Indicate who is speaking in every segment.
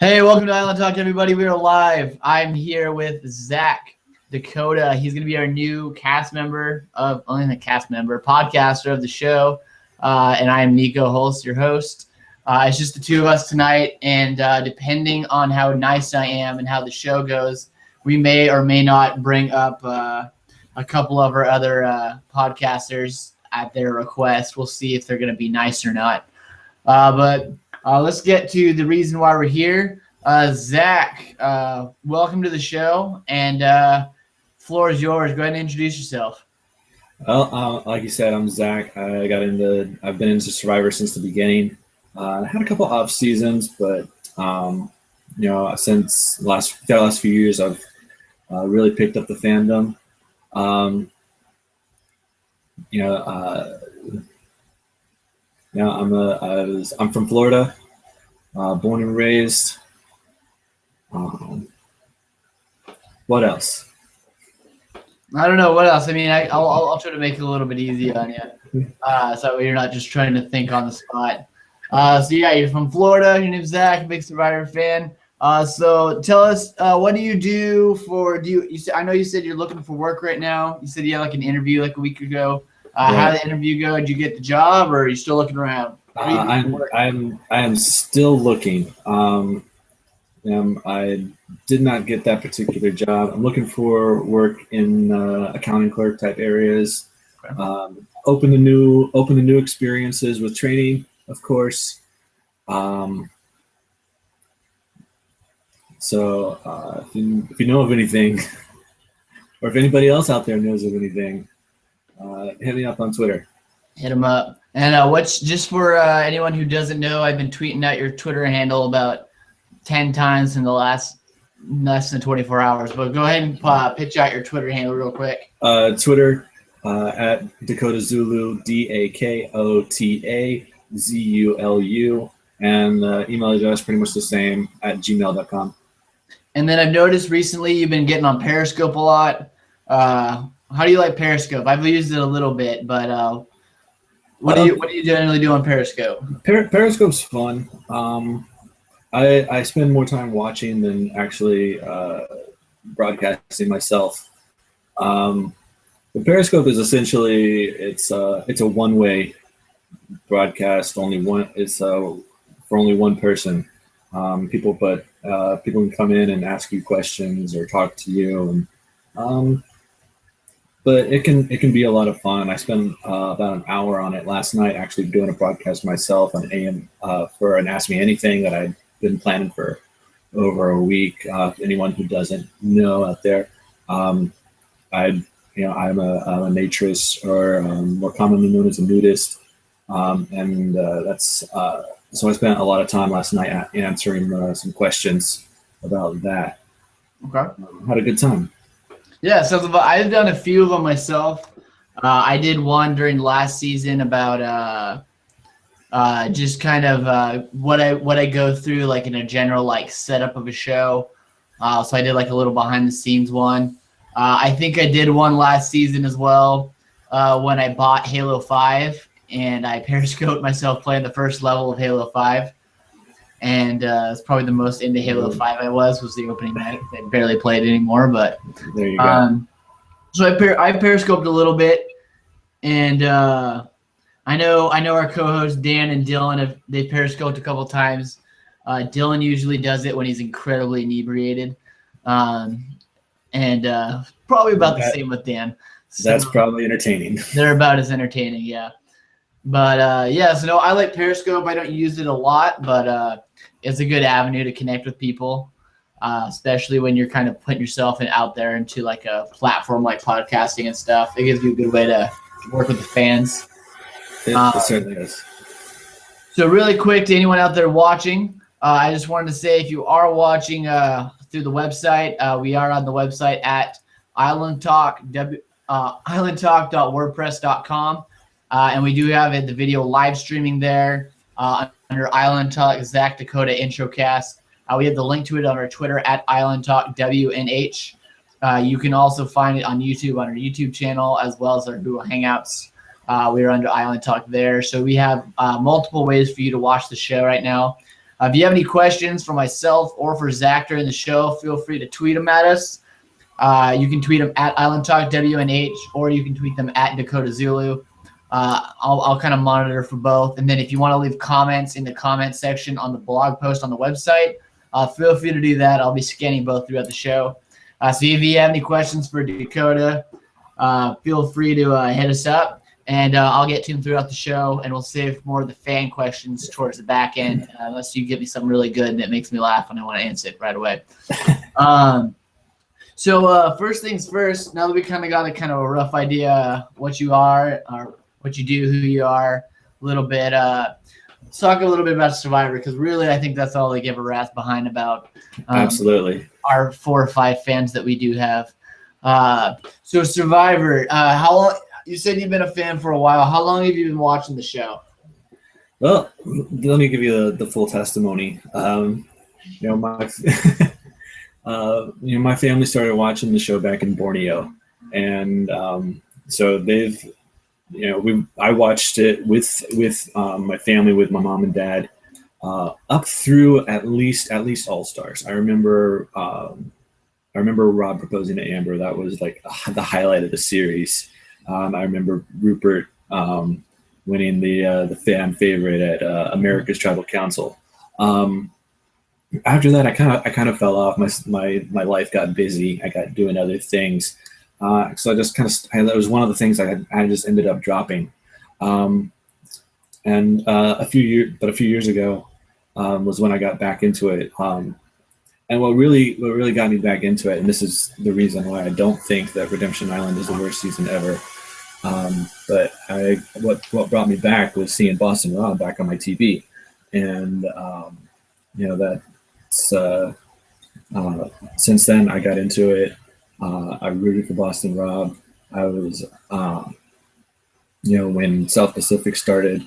Speaker 1: Hey, welcome to Island Talk, everybody. We are live. I'm here with Zach Dakota. He's going to be our new podcaster of the show. And I am Nico Holst, your host. It's just the two of us tonight. And depending on how nice I am and how the show goes, we may or may not bring up a couple of our other podcasters at their request. We'll see if they're going to be nice or not. But let's get to the reason why we're here. Zach, welcome to the show, and floor is yours. Go ahead and introduce yourself.
Speaker 2: Well, like you said, I'm Zach. I've been into Survivor since the beginning. I had a couple off seasons, but since the last few years, I've really picked up the fandom. I'm from Florida, born and raised. What else?
Speaker 1: I don't know what else. I mean, I'll try to make it a little bit easy on you, so you're not just trying to think on the spot. You're from Florida. Your name's Zach, big Survivor fan. So tell us, what do you do for? I know you said you're looking for work right now. You said you had like an interview like a week ago. How did the interview go? Did you get the job, or are you still looking around?
Speaker 2: I am still looking. I did not get that particular job. I'm looking for work in accounting clerk type areas. Okay. Open to new experiences with training, of course. So if you know of anything, or if anybody else out there knows of anything, hit me up on Twitter.
Speaker 1: Hit them up. And what's just for anyone who doesn't know, I've been tweeting out your Twitter handle about 10 times in the last less than 24 hours. But go ahead and pitch out your Twitter handle real quick.
Speaker 2: Twitter at Dakota Zulu, DakotaZulu, and email address pretty much the same at gmail.com.
Speaker 1: And then I've noticed recently you've been getting on Periscope a lot. How do you like Periscope? I've used it a little bit, but what do you generally do on Periscope?
Speaker 2: Periscope's fun. I spend more time watching than actually broadcasting myself. The Periscope is essentially it's a one-way broadcast. It's for only one person. People can come in and ask you questions or talk to you, and but it can be a lot of fun. I spent about an hour on it last night, actually doing a broadcast myself on AM for an Ask Me Anything that I'd been planning for over a week. Anyone who doesn't know out there, I'm a naturist, or more commonly known as a nudist, and that's so I spent a lot of time last night answering some questions about that.
Speaker 1: Okay,
Speaker 2: had a good time.
Speaker 1: Yeah, so I've done a few of them myself. I did one during last season about just kind of what I go through, like in a general like setup of a show. So I did like a little behind the scenes one. I think I did one last season as well when I bought Halo 5 and I periscoped myself playing the first level of Halo 5. And it's probably the most into Halo 5 I was the opening night. I barely played it anymore, but
Speaker 2: there you go.
Speaker 1: So I periscoped a little bit, and I know our co-hosts Dan and Dylan they've periscoped a couple times. Dylan usually does it when he's incredibly inebriated, and probably about the same with Dan.
Speaker 2: So that's probably entertaining.
Speaker 1: They're about as entertaining, yeah. But so no, I like Periscope. I don't use it a lot, but it's a good avenue to connect with people, especially when you're kind of putting yourself out there into like a platform like podcasting and stuff. It gives you a good way to work with the fans.
Speaker 2: It certainly is.
Speaker 1: So really quick to anyone out there watching, I just wanted to say if you are watching through the website, we are on the website at islandtalk.wordpress.com. And we do have the video live streaming there under Island Talk Zach Dakota Introcast. We have the link to it on our Twitter at Island Talk WNH. You can also find it on YouTube on our YouTube channel as well as our Google Hangouts. We are under Island Talk there. So we have multiple ways for you to watch the show right now. If you have any questions for myself or for Zach during the show, feel free to tweet them at us. You can tweet them at Island Talk WNH, or you can tweet them at Dakota Zulu. I'll kind of monitor for both. And then if you want to leave comments in the comment section on the blog post on the website, feel free to do that. I'll be scanning both throughout the show. So if you have any questions for Dakota, feel free to hit us up, and I'll get to them throughout the show, and we'll save more of the fan questions towards the back end, unless you give me something really good and it makes me laugh and I want to answer it right away. So first things first, now that we kind of got a rough idea what you are or what you do, who you are, a little bit, let's talk a little bit about Survivor, because really I think that's all they give a rat's behind about.
Speaker 2: Absolutely.
Speaker 1: Our 4 or 5 fans that we do have. So Survivor, how long? You said you've been a fan for a while. How long have you been watching the show?
Speaker 2: Well, let me give you the full testimony. My my family started watching the show back in Borneo, and so they've, I watched it with my family, with my mom and dad, up through at least All Stars. I remember Rob proposing to Amber. That was like the highlight of the series. I remember Rupert winning the fan favorite at America's Tribal Council. After that, I kind of fell off. My life got busy. I got doing other things. So I just that was one of the things I just ended up dropping. And a few years ago was when I got back into it. And what really got me back into it, and this is the reason why I don't think that Redemption Island is the worst season ever. But what brought me back was seeing Boston Rob back on my TV, and since then I got into it. I rooted for Boston Rob. I was, when South Pacific started,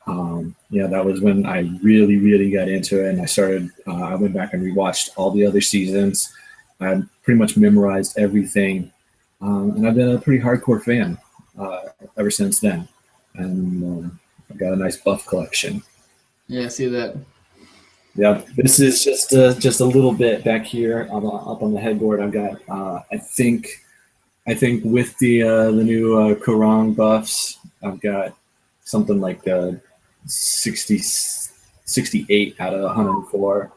Speaker 2: that was when I really got into it, and I started. I went back and rewatched all the other seasons. I pretty much memorized everything, and I've been a pretty hardcore fan ever since then. And I've got a nice buff collection.
Speaker 1: Yeah, I see that.
Speaker 2: Yeah, this is just a little bit back here up on the headboard. I've got I think with the new Korong buffs, I've got something like 68 out of 104.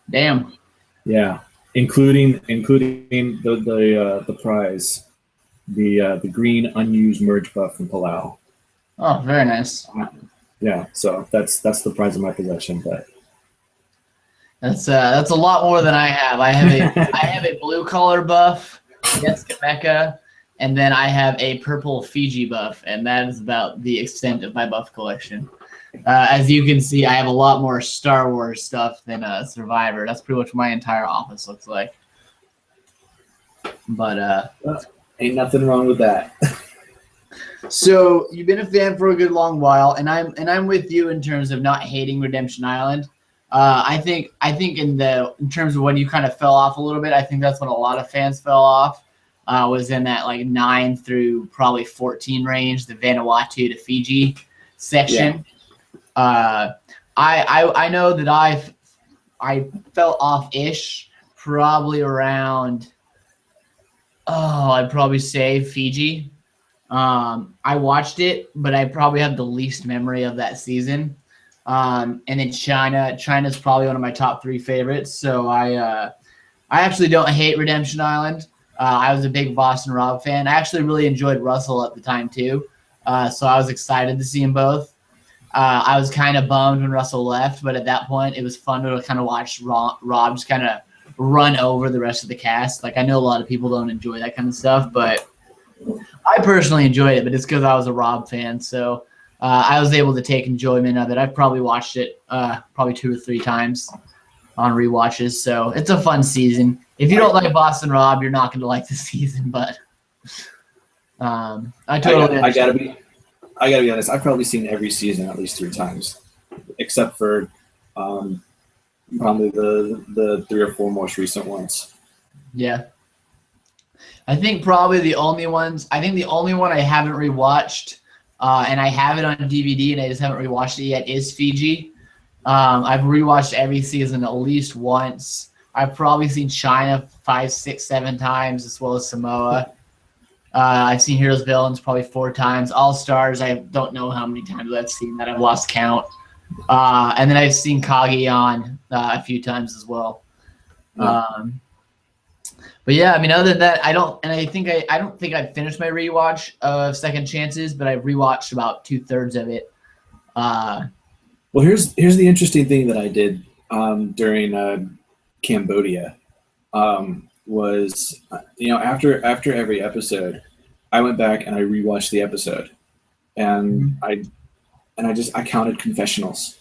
Speaker 1: Damn.
Speaker 2: Yeah, including the prize, the green unused merge buff from Palau.
Speaker 1: Oh, very nice.
Speaker 2: Yeah, so that's the prize of my possession, but.
Speaker 1: That's a lot more than I have. I have a blue collar buff against Mecca, and then I have a purple Fiji buff, and that is about the extent of my buff collection. As you can see, I have a lot more Star Wars stuff than Survivor. That's pretty much what my entire office looks like. But
Speaker 2: ain't nothing wrong with that.
Speaker 1: So you've been a fan for a good long while, and I'm with you in terms of not hating Redemption Island. I think in terms of when you kind of fell off a little bit, I think that's when a lot of fans fell off. Was in that like 9 through probably 14 range, the Vanuatu to Fiji section. Yeah. I know that I fell off-ish probably around, I'd probably say Fiji. I watched it, but I probably have the least memory of that season. And then China's probably one of my top 3 favorites. So I actually don't hate Redemption Island. I was a big Boston Rob fan. I actually really enjoyed Russell at the time too. So I was excited to see them both. I was kind of bummed when Russell left, but at that point it was fun to kind of watch Rob just kind of run over the rest of the cast. Like, I know a lot of people don't enjoy that kind of stuff, but I personally enjoyed it, but it's because I was a Rob fan. So I was able to take enjoyment of it. I've probably watched it probably 2 or 3 times on rewatches. So it's a fun season. If you don't like Boston Rob, you're not going to like the season. But I gotta be honest. I've probably seen every season at least 3 times, except for probably the 3 or 4 most recent ones. Yeah. I think probably the only one I haven't rewatched, and I have it on DVD and I just haven't rewatched it yet, is Fiji. I've rewatched every season at least once. I've probably seen China 5, 6, 7 times, as well as Samoa. I've seen Heroes Villains probably 4 times. All Stars, I don't know how many times I've seen that. I've lost count. And then I've seen Kage-on a few times as well.
Speaker 2: Yeah.
Speaker 1: But yeah, I mean, other than that, I don't think I've finished my rewatch of Second Chances, but I've rewatched about 2/3 of it.
Speaker 2: Well, here's the interesting thing that I did during Cambodia. Was after every episode, I went back and I rewatched the episode, and I counted confessionals,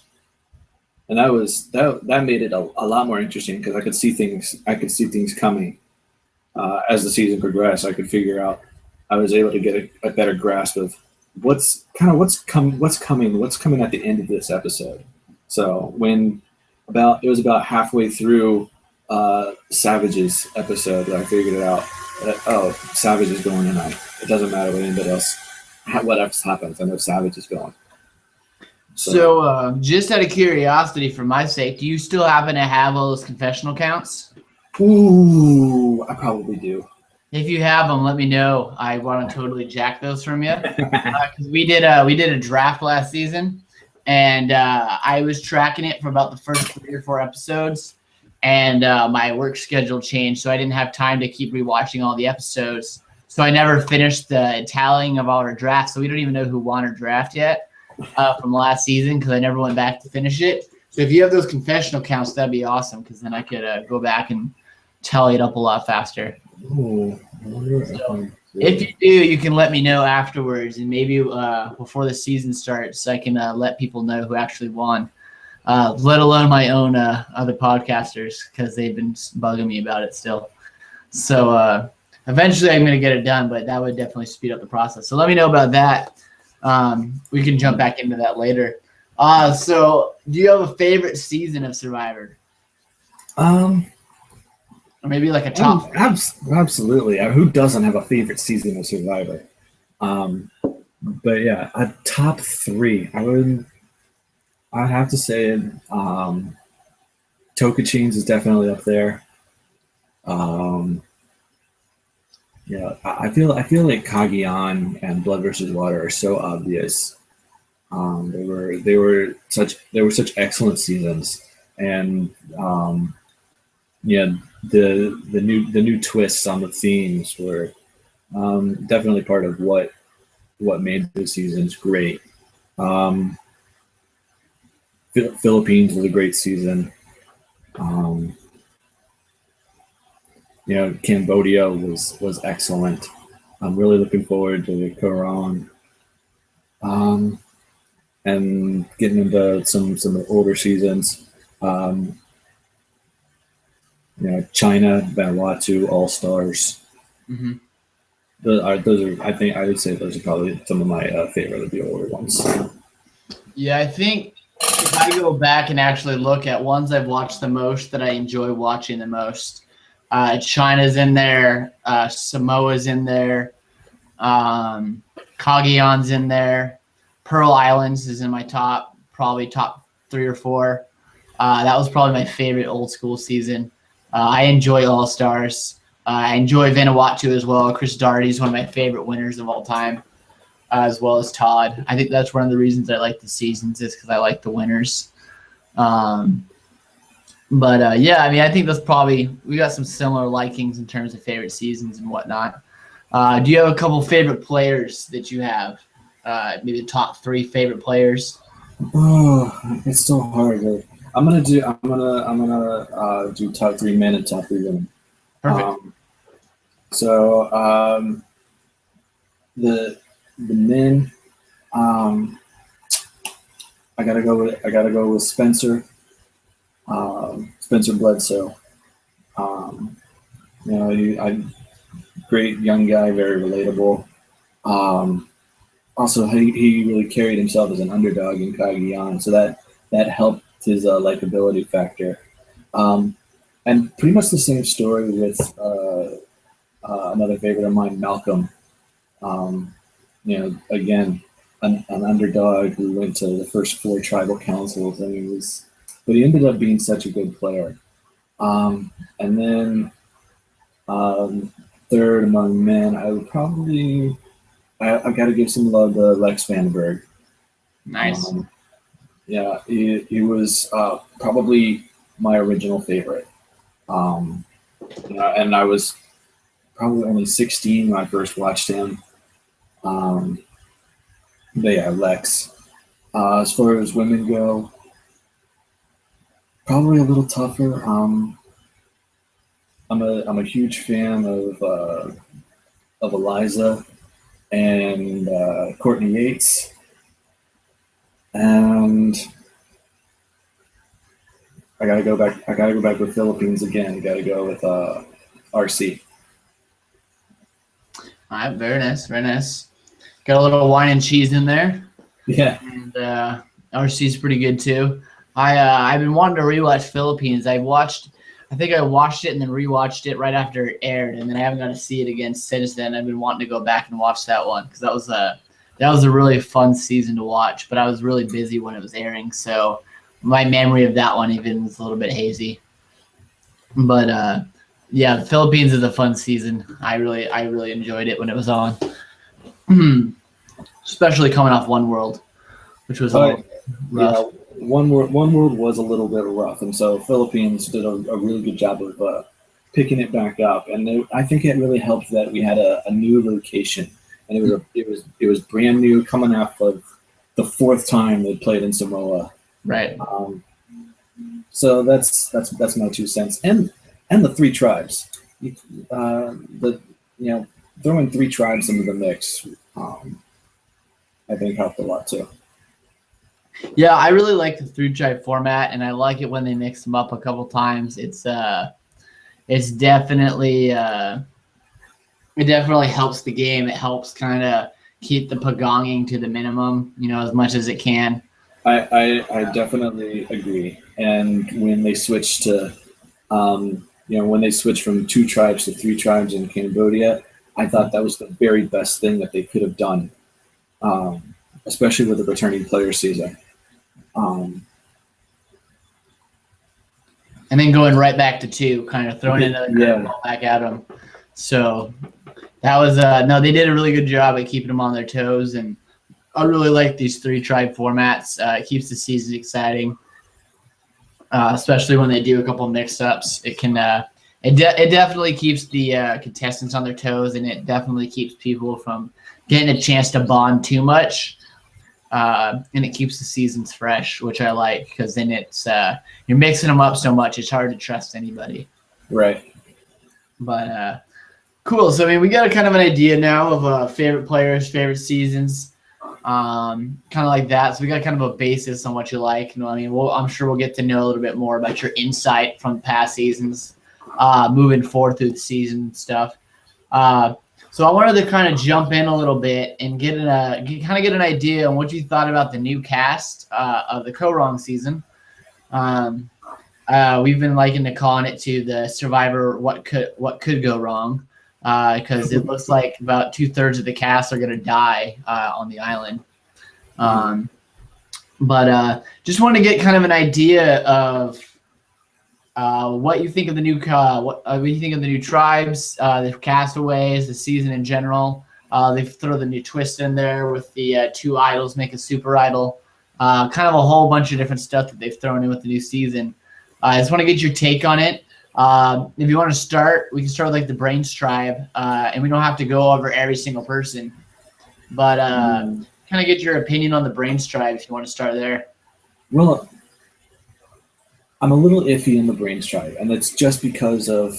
Speaker 2: and that made it a lot more interesting because I could see things coming as the season progressed. I could figure out. I was able to get a better grasp of what's coming at the end of this episode. So it was about halfway through Savage's episode that I figured it out. Savage is going tonight. It doesn't matter what anybody else, what else happens. I know Savage is going.
Speaker 1: So just out of curiosity, for my sake, do you still happen to have all those confessional counts?
Speaker 2: Ooh, I probably do.
Speaker 1: If you have them, let me know. I want to totally jack those from you. Because we did a draft last season, and I was tracking it for about the first 3 or 4 episodes, and my work schedule changed, so I didn't have time to keep rewatching all the episodes. So I never finished the tallying of all our drafts, so we don't even know who won our draft yet from last season because I never went back to finish it. So if you have those confessional counts, that'd be awesome because then I could go back and tally it up a lot faster.
Speaker 2: Ooh.
Speaker 1: So if you do, you can let me know afterwards, and maybe before the season starts, I can let people know who actually won, let alone my own other podcasters because they've been bugging me about it still. So eventually I'm going to get it done, but that would definitely speed up the process. So let me know about that. We can jump back into that later. So do you have a favorite season of Survivor? Or maybe like a top.
Speaker 2: Absolutely. Who doesn't have a favorite season of Survivor? But yeah, a top 3. I'd have to say Tocantins is definitely up there. Yeah, I feel like Kage-on and Blood versus Water are so obvious. They were such excellent seasons, and the new twists on the themes were definitely part of what made the seasons great. Philippines was a great season. Cambodia was excellent. I'm really looking forward to the Quran, and getting into some of the older seasons. China, Vanuatu, All Stars.
Speaker 1: Mm-hmm.
Speaker 2: I would say those are probably some of my favorite of the older ones.
Speaker 1: Yeah, I think if I go back and actually look at ones I've watched the most that I enjoy watching the most, China's in there, Samoa's in there, Kage-on's in there, Pearl Islands is in my probably top 3 or 4. That was probably my favorite old school season. I enjoy All Stars. I enjoy Vanuatu as well. Chris Daugherty's one of my favorite winners of all time, as well as Todd. I think that's one of the reasons I like the seasons is because I like the winners. But yeah, I mean, I think that's probably we got some similar likings in terms of favorite seasons and whatnot. Do you have a couple favorite players that you have? Maybe the top 3 favorite players.
Speaker 2: Oh, it's so hard. I'm gonna do top 3 men and top 3 women.
Speaker 1: Perfect.
Speaker 2: The men, I gotta go with Spencer. Spencer Bledsoe. Great young guy, very relatable. Also, he really carried himself as an underdog in Kage-on, so that helped his likability factor. And pretty much the same story with another favorite of mine, Malcolm. Again, an underdog who went to the first 4 tribal councils, and he was but he ended up being such a good player. And then third among men, I would probably I've got to give some love to Lex Vandenberg.
Speaker 1: Nice.
Speaker 2: Yeah, he was probably my original favorite. And I was probably only 16 when I first watched him. But yeah, Lex. As far as women go, probably a little tougher. I'm a huge fan of Eliza and Courtney Yates, and I gotta go back. I gotta go back with Philippines again. Got to go with RC.
Speaker 1: All right, very nice, very nice. Got a little wine and cheese in there.
Speaker 2: Yeah.
Speaker 1: And RC's pretty good too. I've been wanting to rewatch Philippines. I think I watched it and then rewatched it right after it aired, and then I haven't got to see it again since then. I've been wanting to go back and watch that one because that was a really fun season to watch. But I was really busy when it was airing, so my memory of that one even was a little bit hazy. But yeah, the Philippines is a fun season. I really enjoyed it when it was on. Especially coming off One World, which was a little rough.
Speaker 2: Yeah, One World was a little bit rough, and so Philippines did a really good job of picking it back up. And I think it really helped that we had a new location, and it was brand new, coming off of the fourth time they played in Samoa.
Speaker 1: Right.
Speaker 2: So that's my 2 cents, and the 3 tribes. Throwing 3 tribes into the mix, I think helped a lot too.
Speaker 1: Yeah, I really like the 3-tribe format, and I like it when they mix them up a couple times. It's definitely it definitely helps the game. It helps kind of keep the pagonging to the minimum, as much as it can.
Speaker 2: I definitely agree. And when they switched to, when they switched from 2 tribes to 3 tribes in Cambodia, I thought that was the very best thing that they could have done, especially with the returning player season.
Speaker 1: And then going right back to 2, kind of throwing another curveball back at them. So that was no, they did a really good job at keeping them on their toes, and I really like these 3-tribe formats. It keeps the season exciting, especially when they do a couple mix-ups. It can it definitely keeps the contestants on their toes, and it definitely keeps people from getting a chance to bond too much. And it keeps the seasons fresh, which I like, because then it's you're mixing them up so much, it's hard to trust anybody.
Speaker 2: Right.
Speaker 1: But cool. So I mean, we got a kind of an idea now of favorite players, favorite seasons, kind of like that. So we got kind of a basis on what you like. I'm sure we'll get to know a little bit more about your insight from past seasons, moving forward through the season stuff. So I wanted to kind of jump in a little bit and get an idea on what you thought about the new cast of the Ko-Rong season. We've been liking to calling it to the Survivor what could go wrong, because it looks like about 2/3 of the cast are going to die on the island. But just want to get kind of an idea of what you think of the new what you think of the new tribes, the castaways, the season in general. They throw the new twist in there with the 2 idols make a super idol. Kind of a whole bunch of different stuff that they've thrown in with the new season. I just want to get your take on it. If you want to start, we can start with like the Brains tribe, and we don't have to go over every single person, but kind of get your opinion on the Brains tribe if you want to start there.
Speaker 2: Well, I'm a little iffy in the Brains tribe, and that's just because of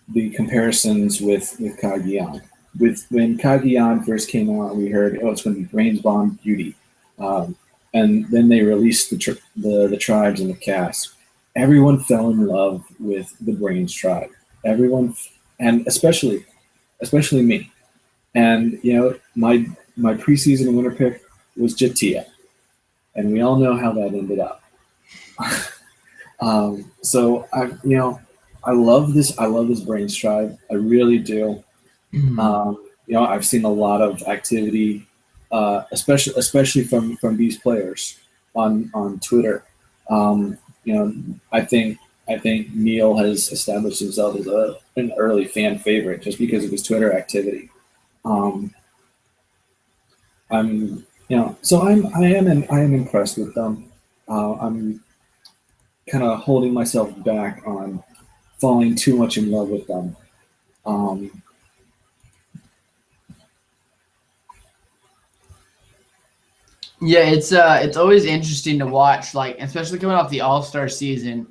Speaker 2: the comparisons with Cagayan. When Cagayan first came out, we heard, it's going to be Brains Bomb Beauty, and then they released the tribes and the cast. Everyone fell in love with the Brains tribe. Everyone, and especially me. And my preseason winner pick was Jatia, and we all know how that ended up. So I love this Brains tribe. I really do. I've seen a lot of activity, especially from these players on Twitter. I think Neil has established himself as an early fan favorite just because of his Twitter activity. Um, I am impressed with them. I'm kind of holding myself back on falling too much in love with them. Um,
Speaker 1: Yeah, it's always interesting to watch, like especially coming off the All-Star season.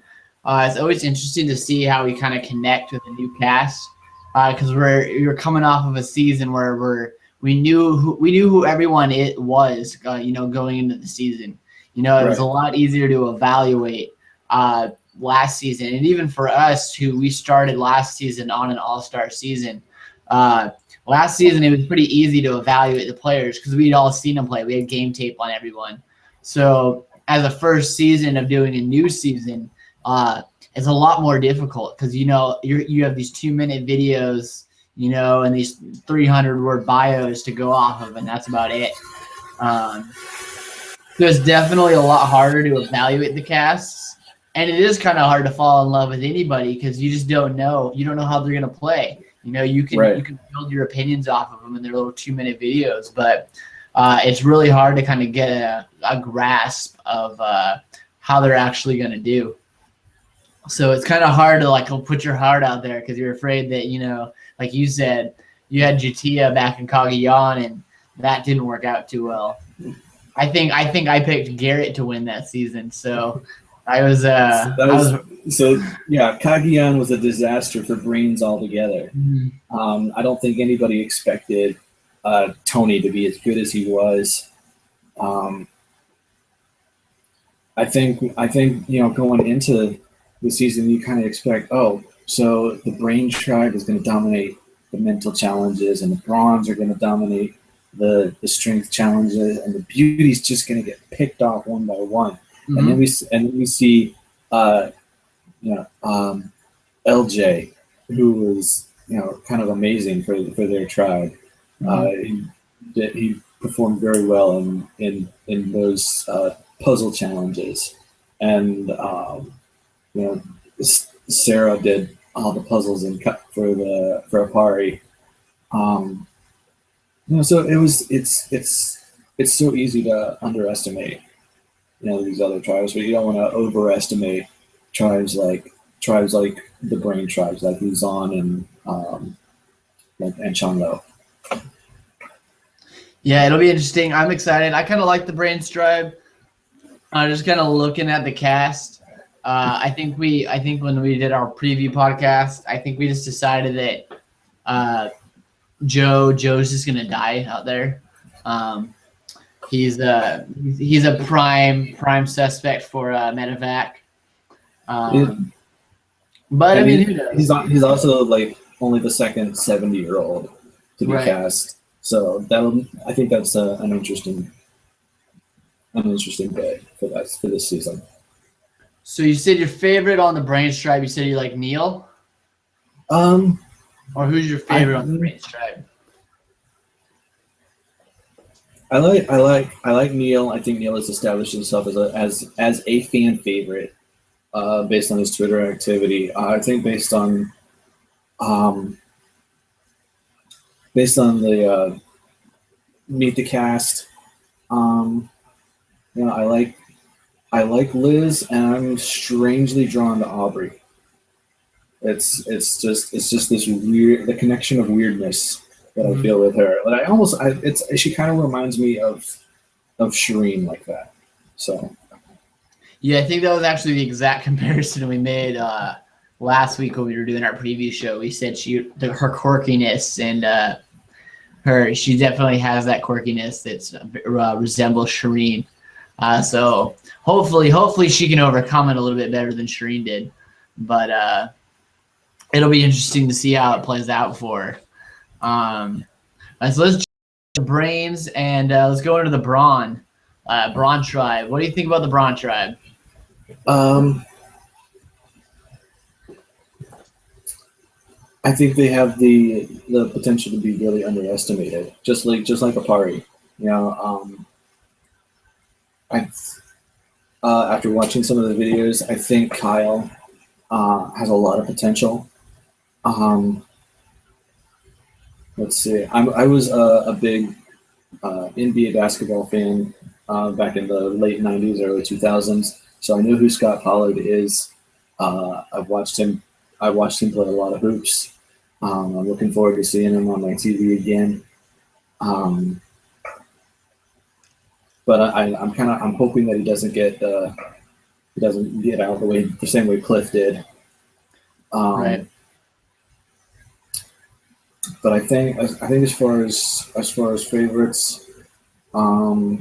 Speaker 1: It's always interesting to see how we kind of connect with the new cast because we're coming off of a season where we knew who everyone it was, going into the season. It was a
Speaker 2: right,
Speaker 1: lot easier to evaluate last season, and even for us who we started last season on an All-Star season. Uh, Last season, it was pretty easy to evaluate the players because we'd all seen them play. We had game tape on everyone. So as a first season of doing a new season, it's a lot more difficult because you have these 2-minute videos, and these 300-word bios to go off of, and that's about it. So it's definitely a lot harder to evaluate the casts, and it is kind of hard to fall in love with anybody because you just don't know. You don't know how they're gonna play. You can
Speaker 2: right.
Speaker 1: you can build your opinions off of them in their little 2-minute videos, but it's really hard to kind of get a grasp of how they're actually gonna do. So it's kind of hard to like put your heart out there because you're afraid that like you said, you had Jatia back in Cagayan, and that didn't work out too well. I think I picked Garrett to win that season, so I was
Speaker 2: Yeah, Cagayan was a disaster for Brains altogether.
Speaker 1: Mhm.
Speaker 2: I don't think anybody expected Tony to be as good as he was. Um, I think going into the season, you kind of expect, oh, so the Brain Tribe is going to dominate the mental challenges, and the Bronze are going to dominate the strength challenges, and the Beauty's just going to get picked off one by one. And then we see uh, LJ, who was kind of amazing for their tribe. He performed very well in those puzzle challenges, and Sarah did all the puzzles and cut for Apari. So it's so easy to underestimate these other tribes, but you don't want to overestimate tribes like the Brain tribes, like Luzon and Changlo.
Speaker 1: Yeah, it'll be interesting. I'm excited. I kind of like the Brains tribe. Just kind of looking at the cast. I think when we did our preview podcast, I think we just decided that Joe's just gonna die out there. He's a prime suspect for medevac. But I mean, who knows?
Speaker 2: He's also like only the second 70-year-old to be cast, so I think that's an interesting bit for this season.
Speaker 1: So you said your favorite on the Brains tribe. You said you like Neil. Or who's your favorite on the Brains tribe?
Speaker 2: I like Neil. I think Neil has established himself as a fan favorite based on his Twitter activity. I think based on the Meet the Cast, I like Liz, and I'm strangely drawn to Aubrey. It's just this weird, the connection of weirdness that I feel with her. But she kind of reminds me of Shireen like that. So
Speaker 1: yeah, I think that was actually the exact comparison we made last week when we were doing our preview show. We said her quirkiness and she definitely has that quirkiness that resembles Shireen. So hopefully she can overcome it a little bit better than Shireen did. But it'll be interesting to see how it plays out for her. So let's the Brains and let's go into the Brawn tribe. What do you think about the Brawn tribe?
Speaker 2: I think they have the potential to be really underestimated, just like Apari. After watching some of the videos, I think Kyle has a lot of potential. Um, let's see. I was a big NBA basketball fan back in the late '90s, early 2000s. So I know who Scott Pollard is. I've watched him. I watched him play a lot of hoops. I'm looking forward to seeing him on my TV again. Um, but I'm hoping that he doesn't get out of the same way Cliff did.
Speaker 1: Right.
Speaker 2: But I think as far as favorites, I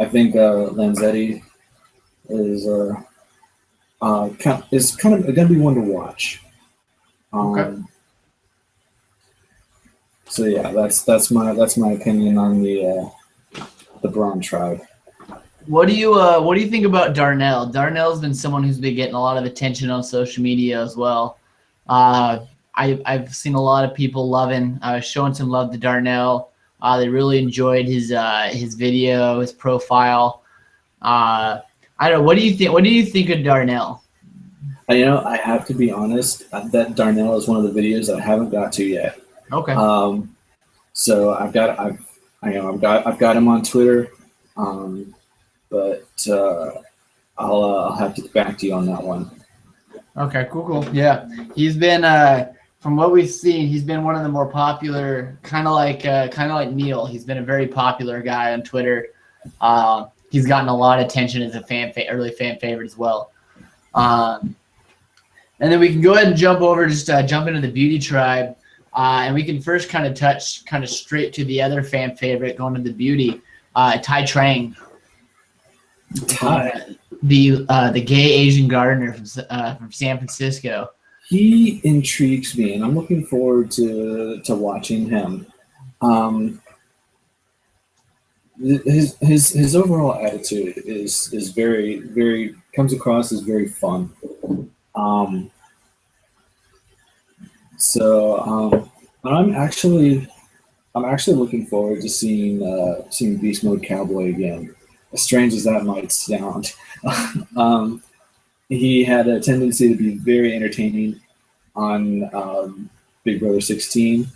Speaker 2: think Lanzetti is kind of gonna be one to watch.
Speaker 1: Okay.
Speaker 2: So yeah, that's my opinion on the Braun tribe.
Speaker 1: What do you think about Darnell? Darnell's been someone who's been getting a lot of attention on social media as well. I've seen a lot of people showing some love to Darnell. They really enjoyed his video, his profile. I don't know. What do you think? What do you think of Darnell?
Speaker 2: I have to be honest. That Darnell is one of the videos that I haven't got to yet.
Speaker 1: Okay.
Speaker 2: So I've got him on Twitter, but I'll have to get back to you on that one.
Speaker 1: Okay. Cool. Yeah, he's been from what we've seen, he's been one of the more popular, kind of like Neil. He's been a very popular guy on Twitter. He's gotten a lot of attention as a early fan favorite as well. And then we can go ahead and jump into the beauty tribe. And we can first kind of touch straight to the other fan favorite going to the beauty, Tai Trang. The gay Asian gardener from San Francisco.
Speaker 2: He intrigues me, and I'm looking forward to watching him. His overall attitude is very, very, comes across as very fun. But I'm actually looking forward to seeing Beast Mode Cowboy again. As strange as that might sound, he had a tendency to be very entertaining on Big Brother 16.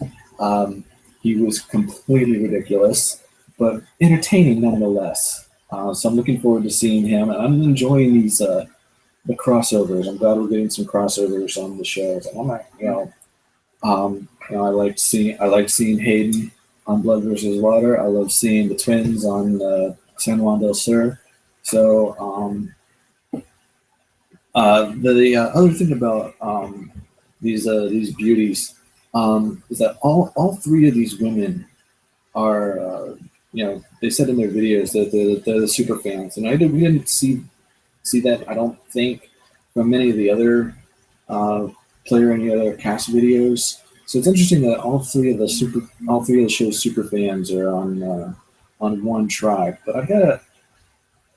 Speaker 2: He was completely ridiculous, but entertaining nonetheless. So I'm looking forward to seeing him, and I'm enjoying these the crossovers. I'm glad we're getting some crossovers on the shows. I like seeing Hayden on Blood versus Water. I love seeing the twins on San Juan del Sur. So the other thing about these beauties is that all three of these women are they said in their videos that they're the super fans, and we didn't see that, I don't think, from many of the other player any other cast videos. So it's interesting that all three of the show's super fans are on one tribe. But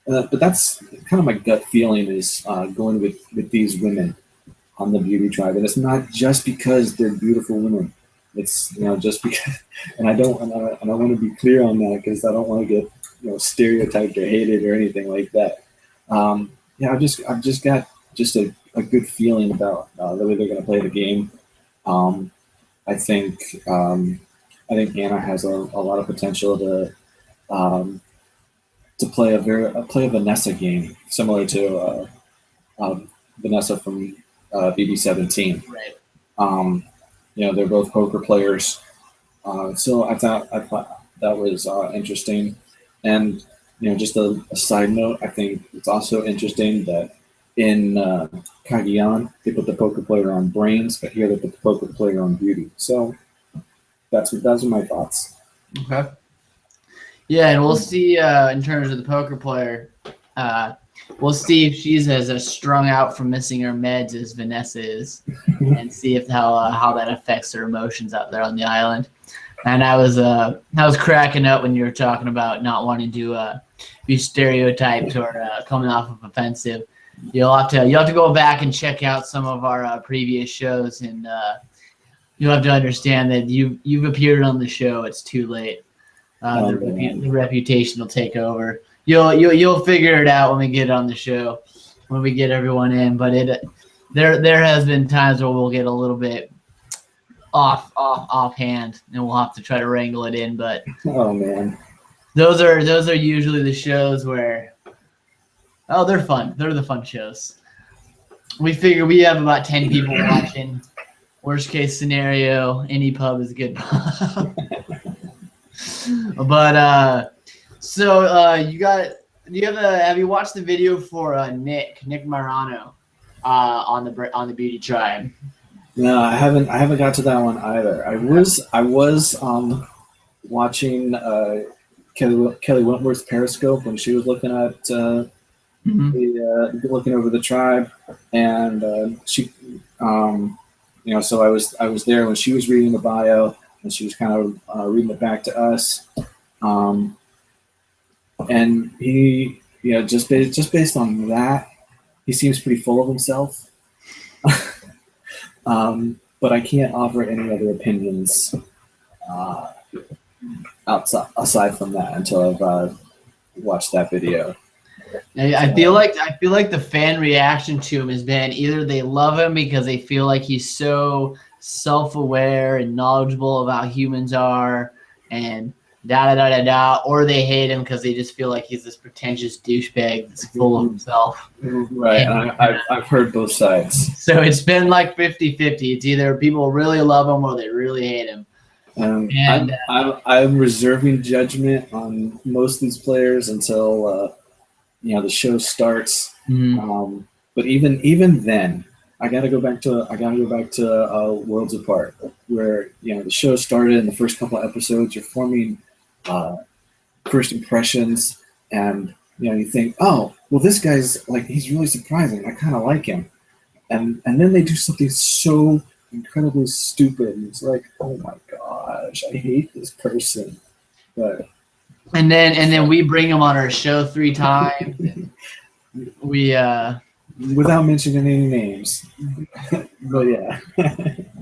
Speaker 2: but that's kind of my gut feeling is going with these women on the beauty tribe, and it's not just because they're beautiful women. It's just because, and I want to be clear on that because I don't want to get stereotyped or hated or anything like that. I've just got a good feeling about the way they're going to play the game. I think Anna has a lot of potential to play a Vanessa game similar to Vanessa from BB17.
Speaker 1: Right.
Speaker 2: They're both poker players, so I thought that was interesting. And just a side note, I think it's also interesting that in Cagayan they put the poker player on brains, but here they put the poker player on beauty. So those are my thoughts.
Speaker 1: Okay. Yeah, and we'll see in terms of the poker player. We'll see if she's as strung out from missing her meds as Vanessa is, and see if how that affects her emotions out there on the island. And I was cracking up when you were talking about not wanting to be stereotyped or coming off of offensive. You'll have to go back and check out some of our previous shows, and you'll have to understand that you've appeared on the show. It's too late. The reputation will take over. You'll figure it out when we get on the show, when we get everyone in. But there has been times where we'll get a little bit offhand, and we'll have to try to wrangle it in. But
Speaker 2: oh man,
Speaker 1: those are usually the shows where they're fun. They're the fun shows. We figure we have about 10 people watching. Worst case scenario, any pub is a good pub. But have you watched the video for Nick Marano on the Beauty Tribe?
Speaker 2: No, I haven't got to that one either. I was watching Kelly Wentworth's Periscope when she was looking at looking over the tribe, and she so I was there when she was reading the bio, and she was kind of reading it back to us, and he just based on that, he seems pretty full of himself. But I can't offer any other opinions aside from that until I've watched that video.
Speaker 1: I feel like the fan reaction to him has been either they love him because they feel like he's so self-aware and knowledgeable about how humans are and or they hate him because they just feel like he's this pretentious douchebag that's full of himself.
Speaker 2: Right, and I've heard both sides.
Speaker 1: So it's been like 50-50. It's either people really love him or they really hate him.
Speaker 2: I'm reserving judgment on most of these players until the show starts.
Speaker 1: Mm-hmm.
Speaker 2: But even then, I gotta go back to Worlds Apart, where the show started in the first couple of episodes. You're forming first impressions, and you think, oh well, this guy's like, he's really surprising. I kind of like him, and then they do something so incredibly stupid, and it's like, oh my gosh, I hate this person. But
Speaker 1: and then we bring him on our show 3 times. We
Speaker 2: without mentioning any names, but yeah.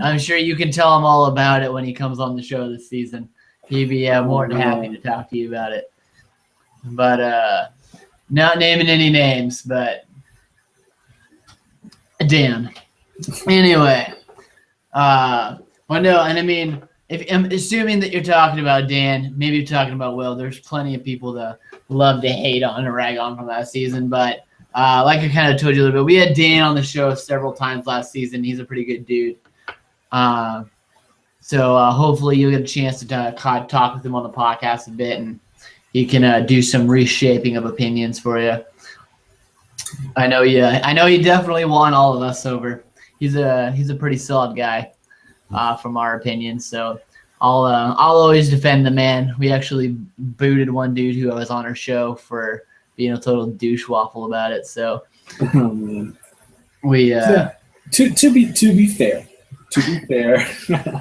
Speaker 1: I'm sure you can tell him all about it when he comes on the show this season. He'd be more than happy to talk to you about it. But not naming any names, but Dan. Anyway, well, no, and I mean, if I'm assuming that you're talking about Dan, maybe you're talking about Will. There's plenty of people that love to hate on and rag on from last season, but like I kind of told you a little bit, we had Dan on the show several times last season. He's a pretty good dude. So hopefully you'll get a chance to talk with him on the podcast a bit, and he can do some reshaping of opinions for you. I know he definitely won all of us over. He's a pretty solid guy from our opinion. So I'll always defend the man. We actually booted one dude who was on our show for being a total douche waffle about it. So we
Speaker 2: to be fair,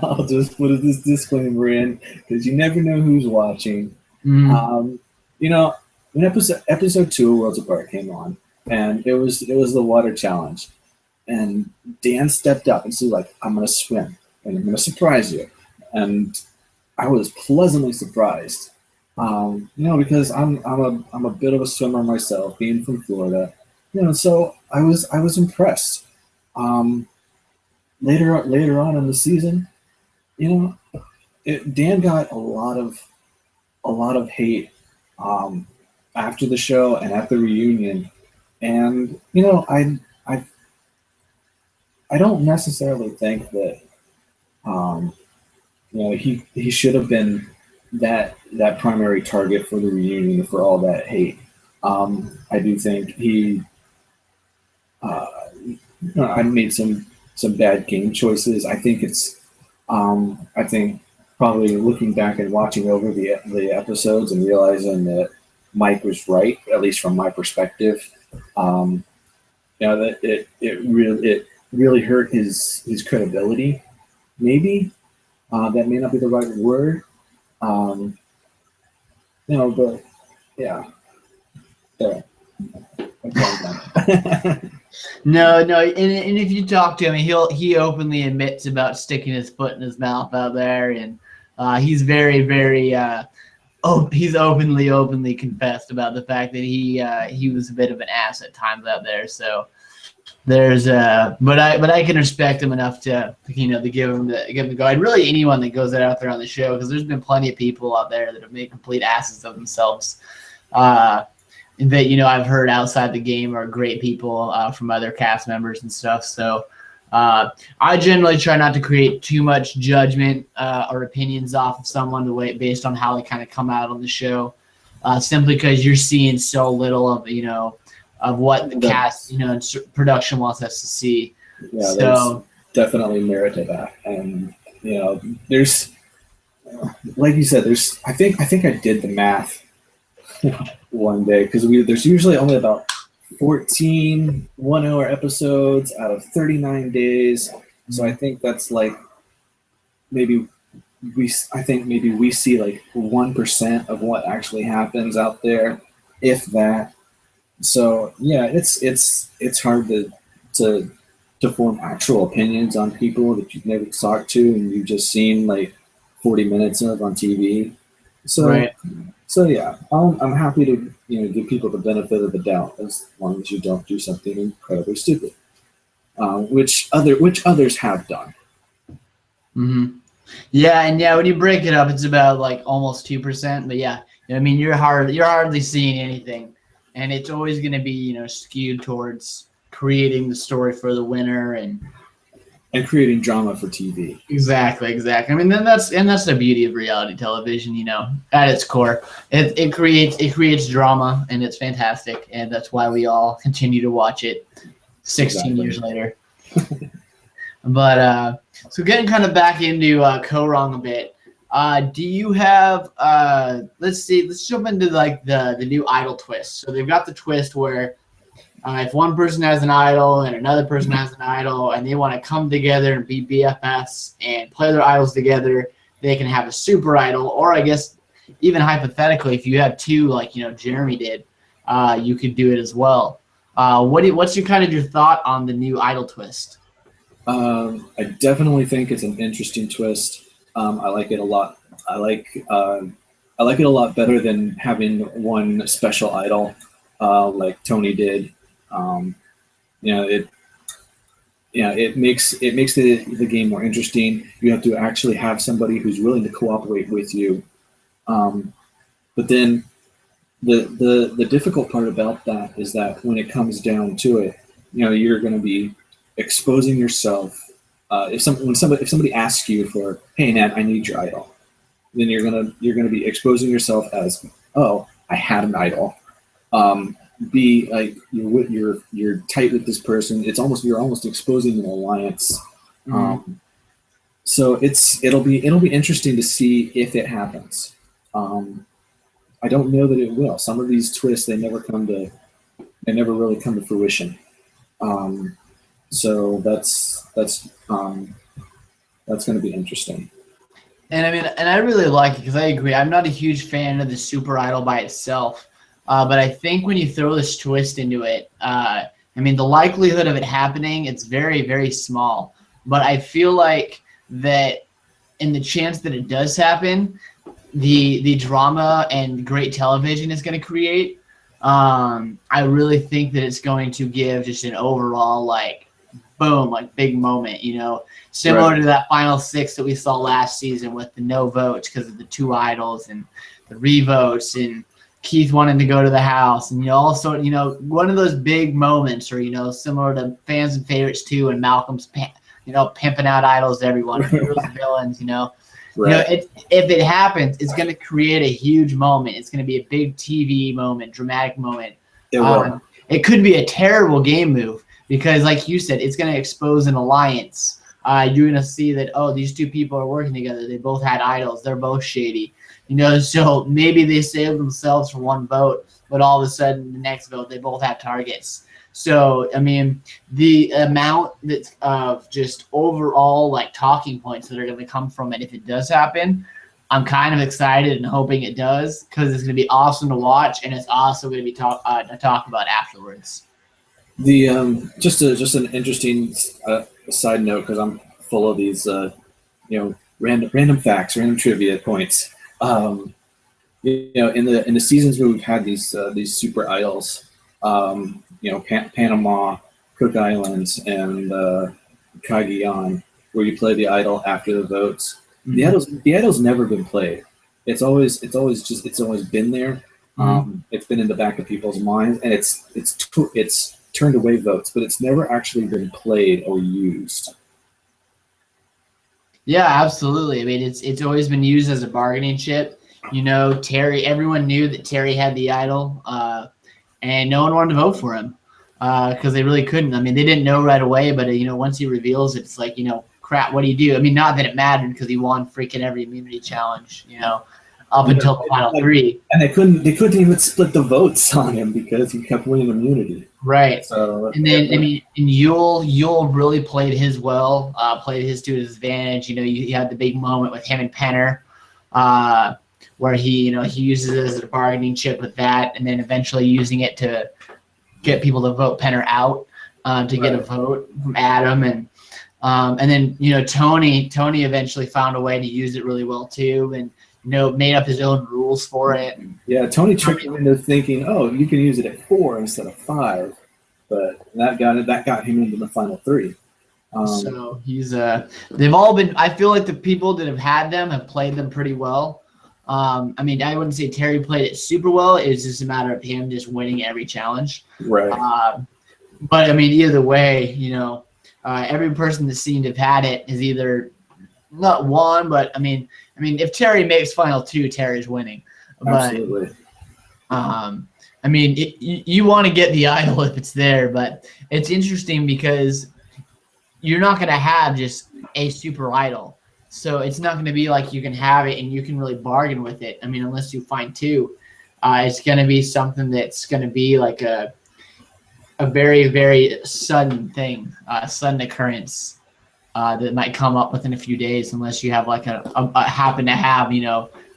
Speaker 2: I'll just put this disclaimer in because you never know who's watching. When episode 2 of Worlds Apart came on, and it was the water challenge, and Dan stepped up and said, like, I'm gonna swim and I'm gonna surprise you, and I was pleasantly surprised. Because I'm a bit of a swimmer myself, being from Florida. So I was impressed. Later on in the season, Dan got a lot of hate after the show and at the reunion, and I don't necessarily think that he should have been that primary target for the reunion for all that hate. I do think I made some bad game choices. I think I think probably looking back and watching over the episodes and realizing that Mike was right, at least from my perspective. That it really hurt his credibility. Maybe that may not be the right word. But yeah.
Speaker 1: No, and if you talk to him, he openly admits about sticking his foot in his mouth out there, and he's very, very he's openly confessed about the fact that he was a bit of an ass at times out there. So there's but I can respect him enough to give him the go. And really anyone that goes out there on the show, because there's been plenty of people out there that have made complete asses of themselves. That I've heard outside the game are great people from other cast members and stuff. So I generally try not to create too much judgment or opinions off of someone based on how they kind of come out on the show, simply because you're seeing so little of what the cast and production wants us to see.
Speaker 2: Yeah,
Speaker 1: so
Speaker 2: there's definitely merit to that, and there's, like you said, I think I did the math one day, because there's usually only about 14 1-hour episodes out of 39 days. So I think that's like maybe we see like 1% of what actually happens out there, if that. So yeah, it's hard to form actual opinions on people that you've never talked to and you've just seen like 40 minutes of on TV. So
Speaker 1: right.
Speaker 2: So yeah, I'm happy to give people the benefit of the doubt, as long as you don't do something incredibly stupid, which others have done.
Speaker 1: Mm-hmm. Yeah, and when you break it up, it's about like almost 2%. But yeah, I mean you're hardly seeing anything, and it's always going to be skewed towards creating the story for the winner and
Speaker 2: creating drama for TV.
Speaker 1: Exactly. I mean, then that's the beauty of reality television. At its core, it creates drama, and it's fantastic, and that's why we all continue to watch it 16 years later. But so getting kind of back into Co-Wrong a bit. Do you have let's jump into like the new idol twist. So they've got the twist where if one person has an idol and another person has an idol and they want to come together and be BFFs and play their idols together, they can have a super idol. Or I guess even hypothetically, if you have two, like Jeremy did, you could do it as well. What's your thought on the new idol twist?
Speaker 2: I definitely think it's an interesting twist. I like it a lot. I like it a lot better than having one special idol like Tony did. It makes the game more interesting. You have to actually have somebody who's willing to cooperate with you. But then the difficult part about that is that when it comes down to it, you're going to be exposing yourself. If somebody asks you for, hey Nat, I need your idol, then you're gonna be exposing yourself as, oh, I had an idol. Be like you're tight with this person. You're almost exposing an alliance.
Speaker 1: Mm-hmm.
Speaker 2: So it'll be interesting to see if it happens. I don't know that it will. Some of these twists they never really come to fruition. So that's going to be interesting.
Speaker 1: And I mean, and I really like it because I agree. I'm not a huge fan of the super idol by itself. But I think when you throw this twist into it, I mean, the likelihood of it happening, it's very, very small. But I feel like that in the chance that it does happen, the drama and great television is going to create, I really think that it's going to give just an overall, like, boom, like big moment, similar to that final six that we saw last season with the no votes because of the two idols and the revotes and Keith wanting to go to the house, and also one of those big moments, or similar to Fans and Favorites 2 and Malcolm's pimping out idols to everyone, heroes and villains, if it happens, it's going to create a huge moment. It's going to be a big TV moment, dramatic moment. It could be a terrible game move because, like you said, it's going to expose an alliance. You're going to see that, oh, these two people are working together. They both had idols. They're both shady. So maybe they saved themselves for one vote, but all of a sudden the next vote they both have targets. So I mean, the amount of just overall like talking points that are going to come from it if it does happen, I'm kind of excited and hoping it does because it's going to be awesome to watch and it's also going to be talk about afterwards.
Speaker 2: The just an interesting side note because I'm full of these random facts, random trivia points. in the seasons where we've had these super idols, Panama, Cook Islands, and Cagayan, where you play the idol after the votes.
Speaker 1: Mhm.
Speaker 2: The idol's never been played. It's always been there. It's been in the back of people's minds, and it's turned away votes, but it's never actually been played or used.
Speaker 1: Yeah, absolutely. I mean, it's always been used as a bargaining chip. Terry. Everyone knew that Terry had the idol, and no one wanted to vote for him because they really couldn't. I mean, they didn't know right away, but once he reveals it, it's like crap. What do you do? I mean, not that it mattered because he won freaking every immunity challenge. Up until the final three.
Speaker 2: And they couldn't even split the votes on him because he kept winning immunity.
Speaker 1: Right.
Speaker 2: So,
Speaker 1: and then I mean, and Yule really played his well, played his to his advantage. You had the big moment with him and Penner, where he uses it as a bargaining chip with that, and then eventually using it to get people to vote Penner out to get a vote from Adam, and then Tony eventually found a way to use it really well too, and made up his own rules for it.
Speaker 2: Yeah, Tony tricked him into thinking, oh, you can use it at 4 instead of 5, but that got him into the final 3.
Speaker 1: So he's they've all been. I feel like the people that have had them have played them pretty well. I mean, I wouldn't say Terry played it super well. It's just a matter of him just winning every challenge.
Speaker 2: Right.
Speaker 1: But I mean, either way, every person that seemed to have had it has either not won, but I mean, if Terry makes final 2, Terry's winning.
Speaker 2: Absolutely.
Speaker 1: But, I mean, you want to get the idol if it's there, but it's interesting because you're not going to have just a super idol. So it's not going to be like you can have it and you can really bargain with it. I mean, unless you find 2, it's going to be something that's going to be like a very, very sudden thing, sudden occurrence that might come up within a few days, unless you have like a happen to have,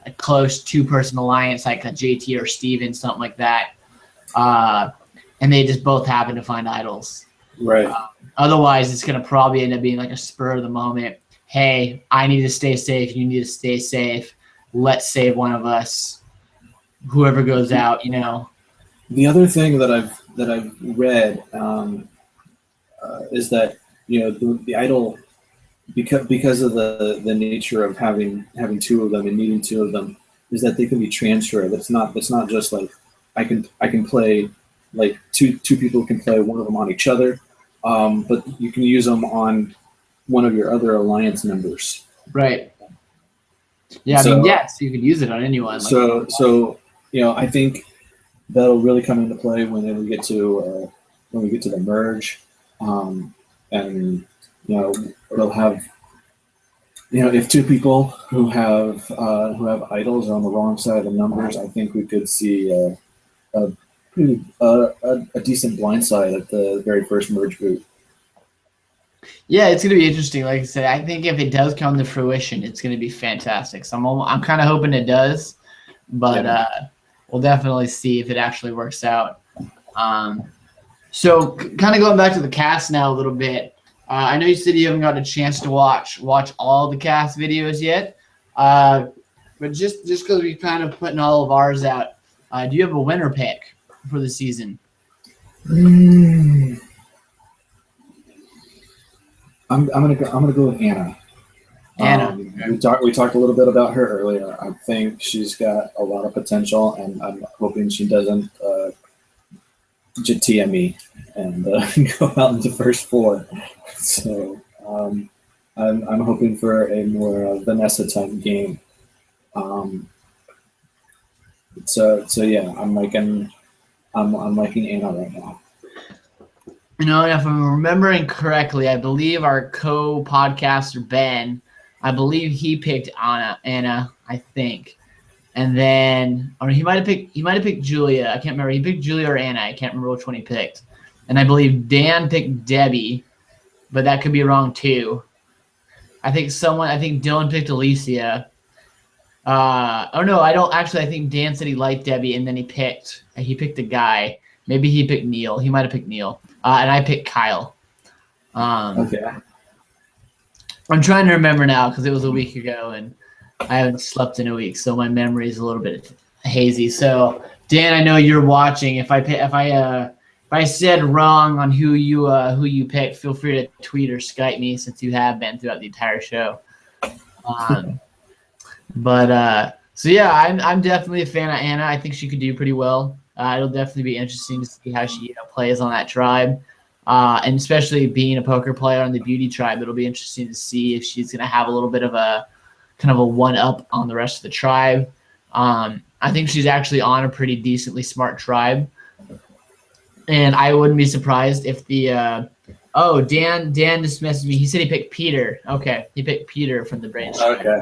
Speaker 1: a close 2-person alliance like a JT or Steven, something like that. And they just both happen to find idols.
Speaker 2: Right.
Speaker 1: Otherwise, it's going to probably end up being like a spur of the moment. Hey, I need to stay safe. You need to stay safe. Let's save one of us. Whoever goes out,
Speaker 2: The other thing that I've read is that the idol, because of the nature of having 2 of them and needing 2 of them, is that they can be transferred. It's not just like I can play like two people can play one of them on each other, but you can use them on one of your other alliance members.
Speaker 1: Right. Yeah, I mean, yes, you could use it on anyone.
Speaker 2: So I think that'll really come into play when we get to the merge, and it'll have if 2 people who have idols are on the wrong side of the numbers, I think we could see a decent blindside at the very first merge boot.
Speaker 1: Yeah, it's going to be interesting. Like I said, I think if it does come to fruition, it's going to be fantastic. So I'm kind of hoping it does, but we'll definitely see if it actually works out. So kind of going back to the cast now a little bit. I know you said you haven't got a chance to watch all the cast videos yet, but just because we're kind of putting all of ours out, do you have a winner pick for the season?
Speaker 2: I'm gonna go with Anna.
Speaker 1: Anna.
Speaker 2: We talked a little bit about her earlier. I think she's got a lot of potential, and I'm hoping she doesn't TME and go out into first 4. So I'm hoping for a more Vanessa type game. So yeah, I'm liking Anna right now.
Speaker 1: If I'm remembering correctly, I believe our co-podcaster Ben, I believe he picked Anna, I think, and then or he might have picked Julia. I can't remember. He picked Julia or Anna. I can't remember which one he picked. And I believe Dan picked Debbie, but that could be wrong too. I think Dylan picked Alicia. No, I don't actually. I think Dan said he liked Debbie, and then he picked a guy. Maybe he picked Neil. He might have picked Neil. And I picked Kyle.
Speaker 2: Okay.
Speaker 1: I'm trying to remember now because it was a week ago, and I haven't slept in a week, so my memory is a little bit hazy. So Dan, I know you're watching. If I said wrong on who you picked, feel free to tweet or Skype me since you have been throughout the entire show. So yeah, I'm definitely a fan of Anna. I think she could do pretty well. It'll definitely be interesting to see how she plays on that tribe, and especially being a poker player on the beauty tribe, it'll be interesting to see if she's going to have a little bit of a kind of a one up on the rest of the tribe. I think she's actually on a pretty decently smart tribe, and I wouldn't be surprised if the Dan just messaged me. He said he picked Peter. Okay, he picked Peter from the Brains.
Speaker 2: Okay.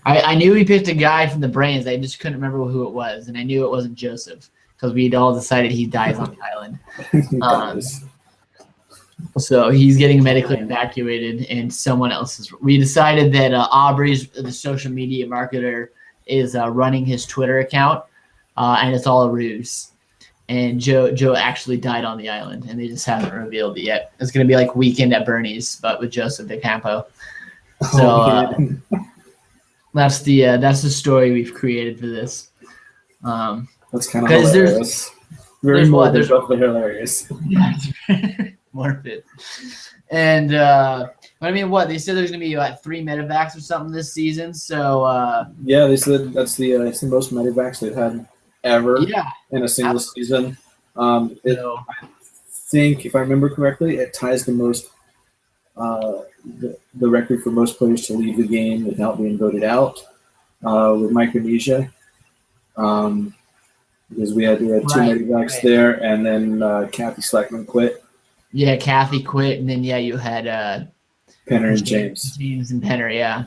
Speaker 1: I knew he picked a guy from the Brains. I just couldn't remember who it was, and I knew it wasn't Joseph because we'd all decided he dies on the island. So he's getting medically evacuated, and someone else is. We decided that Aubrey's the social media marketer is running his Twitter account, and it's all a ruse. And Joe actually died on the island, and they just haven't revealed it yet. It's going to be like Weekend at Bernie's, but with Joseph DeCampo. So that's the story we've created for this.
Speaker 2: That's kind of hilarious. Very morbid, but hilarious.
Speaker 1: Yeah, morbid. And I mean, what they said there's going to be like 3 medevacs or something this season. So
Speaker 2: yeah, they said it's the most medevacs they've had ever in a single season. I think, if I remember correctly, it ties the most the record for most players to leave the game without being voted out with Micronesia, because we had 2 medevacs there, and then Kathy Slackman quit.
Speaker 1: Yeah, Kathy quit, and then you had
Speaker 2: Penner and James
Speaker 1: and Penner, yeah.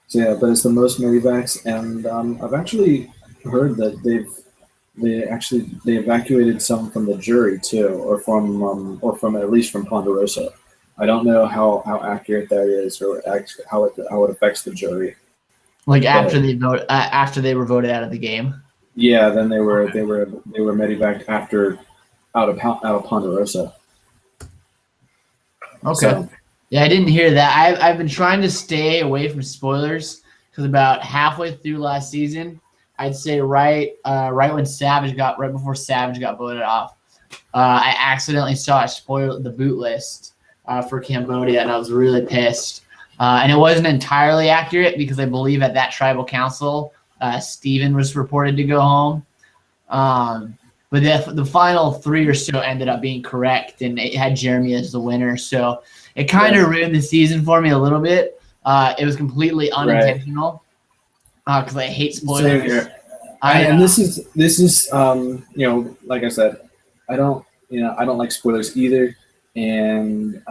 Speaker 2: So yeah, but it's the most medevacs, and I've actually heard that they evacuated some from the jury too, or from at least from Ponderosa. I don't know how accurate that is, or actually how it affects the jury.
Speaker 1: Like after they were voted out of the game.
Speaker 2: Yeah, then they were medevaced out of Ponderosa.
Speaker 1: Okay. So, yeah, I didn't hear that. I've been trying to stay away from spoilers because about halfway through last season, I'd say right before Savage got voted off, I accidentally saw a spoiler the boot list for Cambodia, and I was really pissed. And it wasn't entirely accurate because I believe at that tribal council, Steven was reported to go home. But the final 3 or so ended up being correct, and it had Jeremy as the winner. So it kind of ruined the season for me a little bit. It was completely unintentional because I hate spoilers.
Speaker 2: Same here. And this is like I said, I don't like spoilers either. And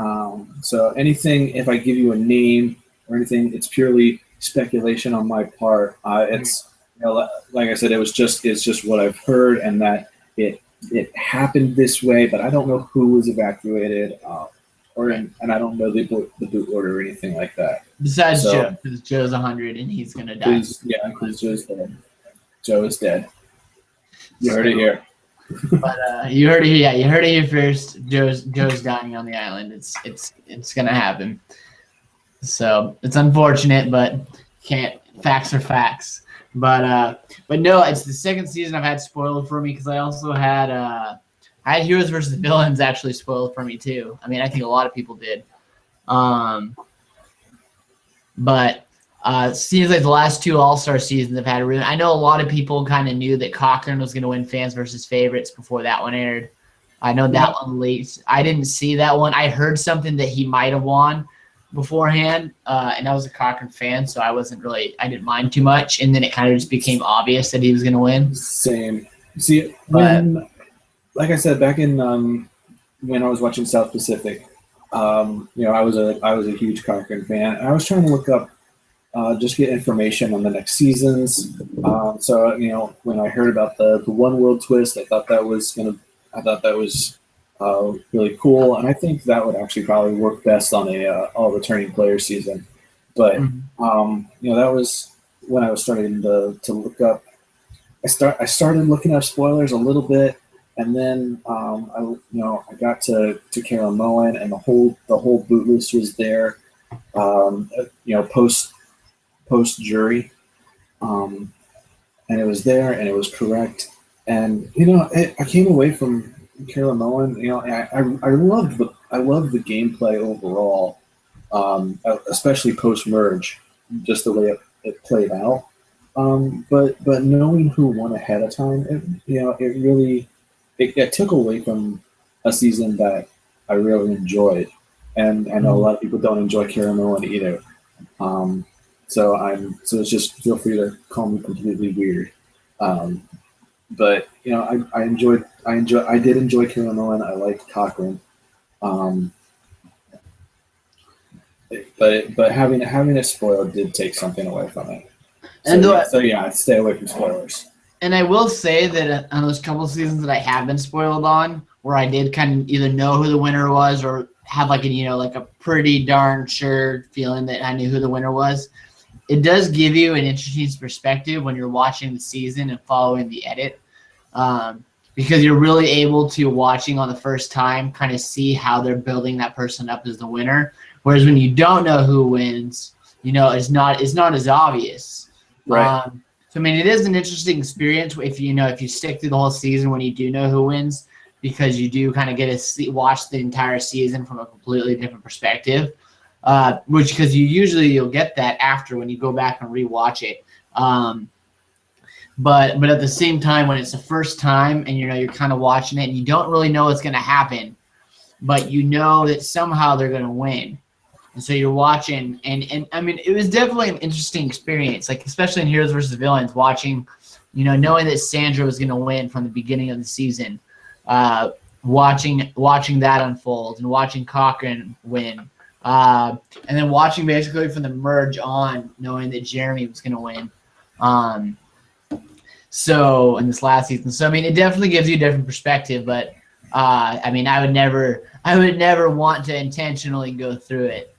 Speaker 2: so anything, if I give you a name or anything, it's purely speculation on my part. It's like I said, it's just what I've heard, and that it happened this way, but I don't know who was evacuated, and I don't know the boot order or anything like that.
Speaker 1: Besides Joe, because Joe's 100 and he's gonna die.
Speaker 2: Because Joe's dead. Joe is dead. You heard it here.
Speaker 1: But you heard it here. Yeah, you heard it here first. Joe's dying on the island. It's gonna happen. So it's unfortunate, but facts are facts. But no, it's the second season I've had spoiled for me because I also had Heroes versus Villains actually spoiled for me too. I mean, I think a lot of people did. But it seems like the last 2 All-Star seasons have had a really. I know a lot of people kind of knew that Cochran was going to win Fans versus Favorites before that one aired. I know that one late. I didn't see that one. I heard something that he might have won beforehand, and I was a Cochran fan, so I didn't mind too much. And then it kind of just became obvious that he was going to win.
Speaker 2: Same. See, like I said, back in when I was watching South Pacific, I was a huge Cochran fan, and I was trying to look up, just get information on the next seasons. So when I heard about the One World twist, I thought that was really cool, and I think that would actually probably work best on a all returning player season. But that was when I was starting to look up. I started looking up spoilers a little bit, and then I got to Carol Moen, and the whole boot list was there. Post jury, and it was there, and it was correct. And I came away from Carolyn Mullen. I loved the gameplay overall, especially post merge, just the way it played out. But knowing who won ahead of time, it really it took away from a season that I really enjoyed, and I know a lot of people don't enjoy Carolyn Mullen either. So it's just feel free to call me completely weird. But I did enjoy Carolyn Mullen. I liked Cochran. But having it spoiled did take something away from it. So stay away from spoilers.
Speaker 1: And I will say that on those couple seasons that I have been spoiled on, where I did kind of either know who the winner was or have like a pretty darn sure feeling that I knew who the winner was, it does give you an interesting perspective when you're watching the season and following the edit, because you're really able to, watching on the first time, kind of see how they're building that person up as the winner. Whereas when you don't know who wins, it's not as obvious.
Speaker 2: Right.
Speaker 1: So I mean, it is an interesting experience if you stick through the whole season when you do know who wins, because you do kind of get to watch the entire season from a completely different perspective. Because you'll get that after when you go back and rewatch it. But at the same time, when it's the first time and you're kind of watching it and you don't really know what's going to happen, but you know that somehow they're going to win. And so you're watching, and I mean, it was definitely an interesting experience, like especially in Heroes versus Villains, watching, knowing that Sandra was going to win from the beginning of the season, watching that unfold and watching Cochran win, and then watching basically from the merge on, knowing that Jeremy was going to win. So in this last season, so I mean, it definitely gives you a different perspective, but I mean, I would never want to intentionally go through it.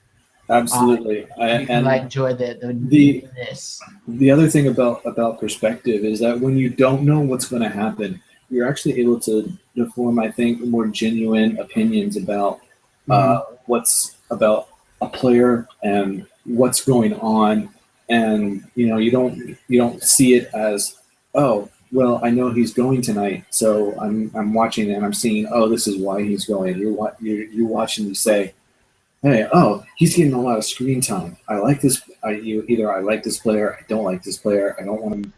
Speaker 2: Absolutely.
Speaker 1: And I enjoy
Speaker 2: the other thing about perspective is that when you don't know what's going to happen, you're actually able to form, I think, more genuine opinions about what's about a player and what's going on, and you don't see it as, oh, well, I know he's going tonight, so I'm watching and I'm seeing, oh, this is why he's going. You're watching to say, hey, oh, he's getting a lot of screen time. I like this. Either I like this player, I don't like this player. I don't want him.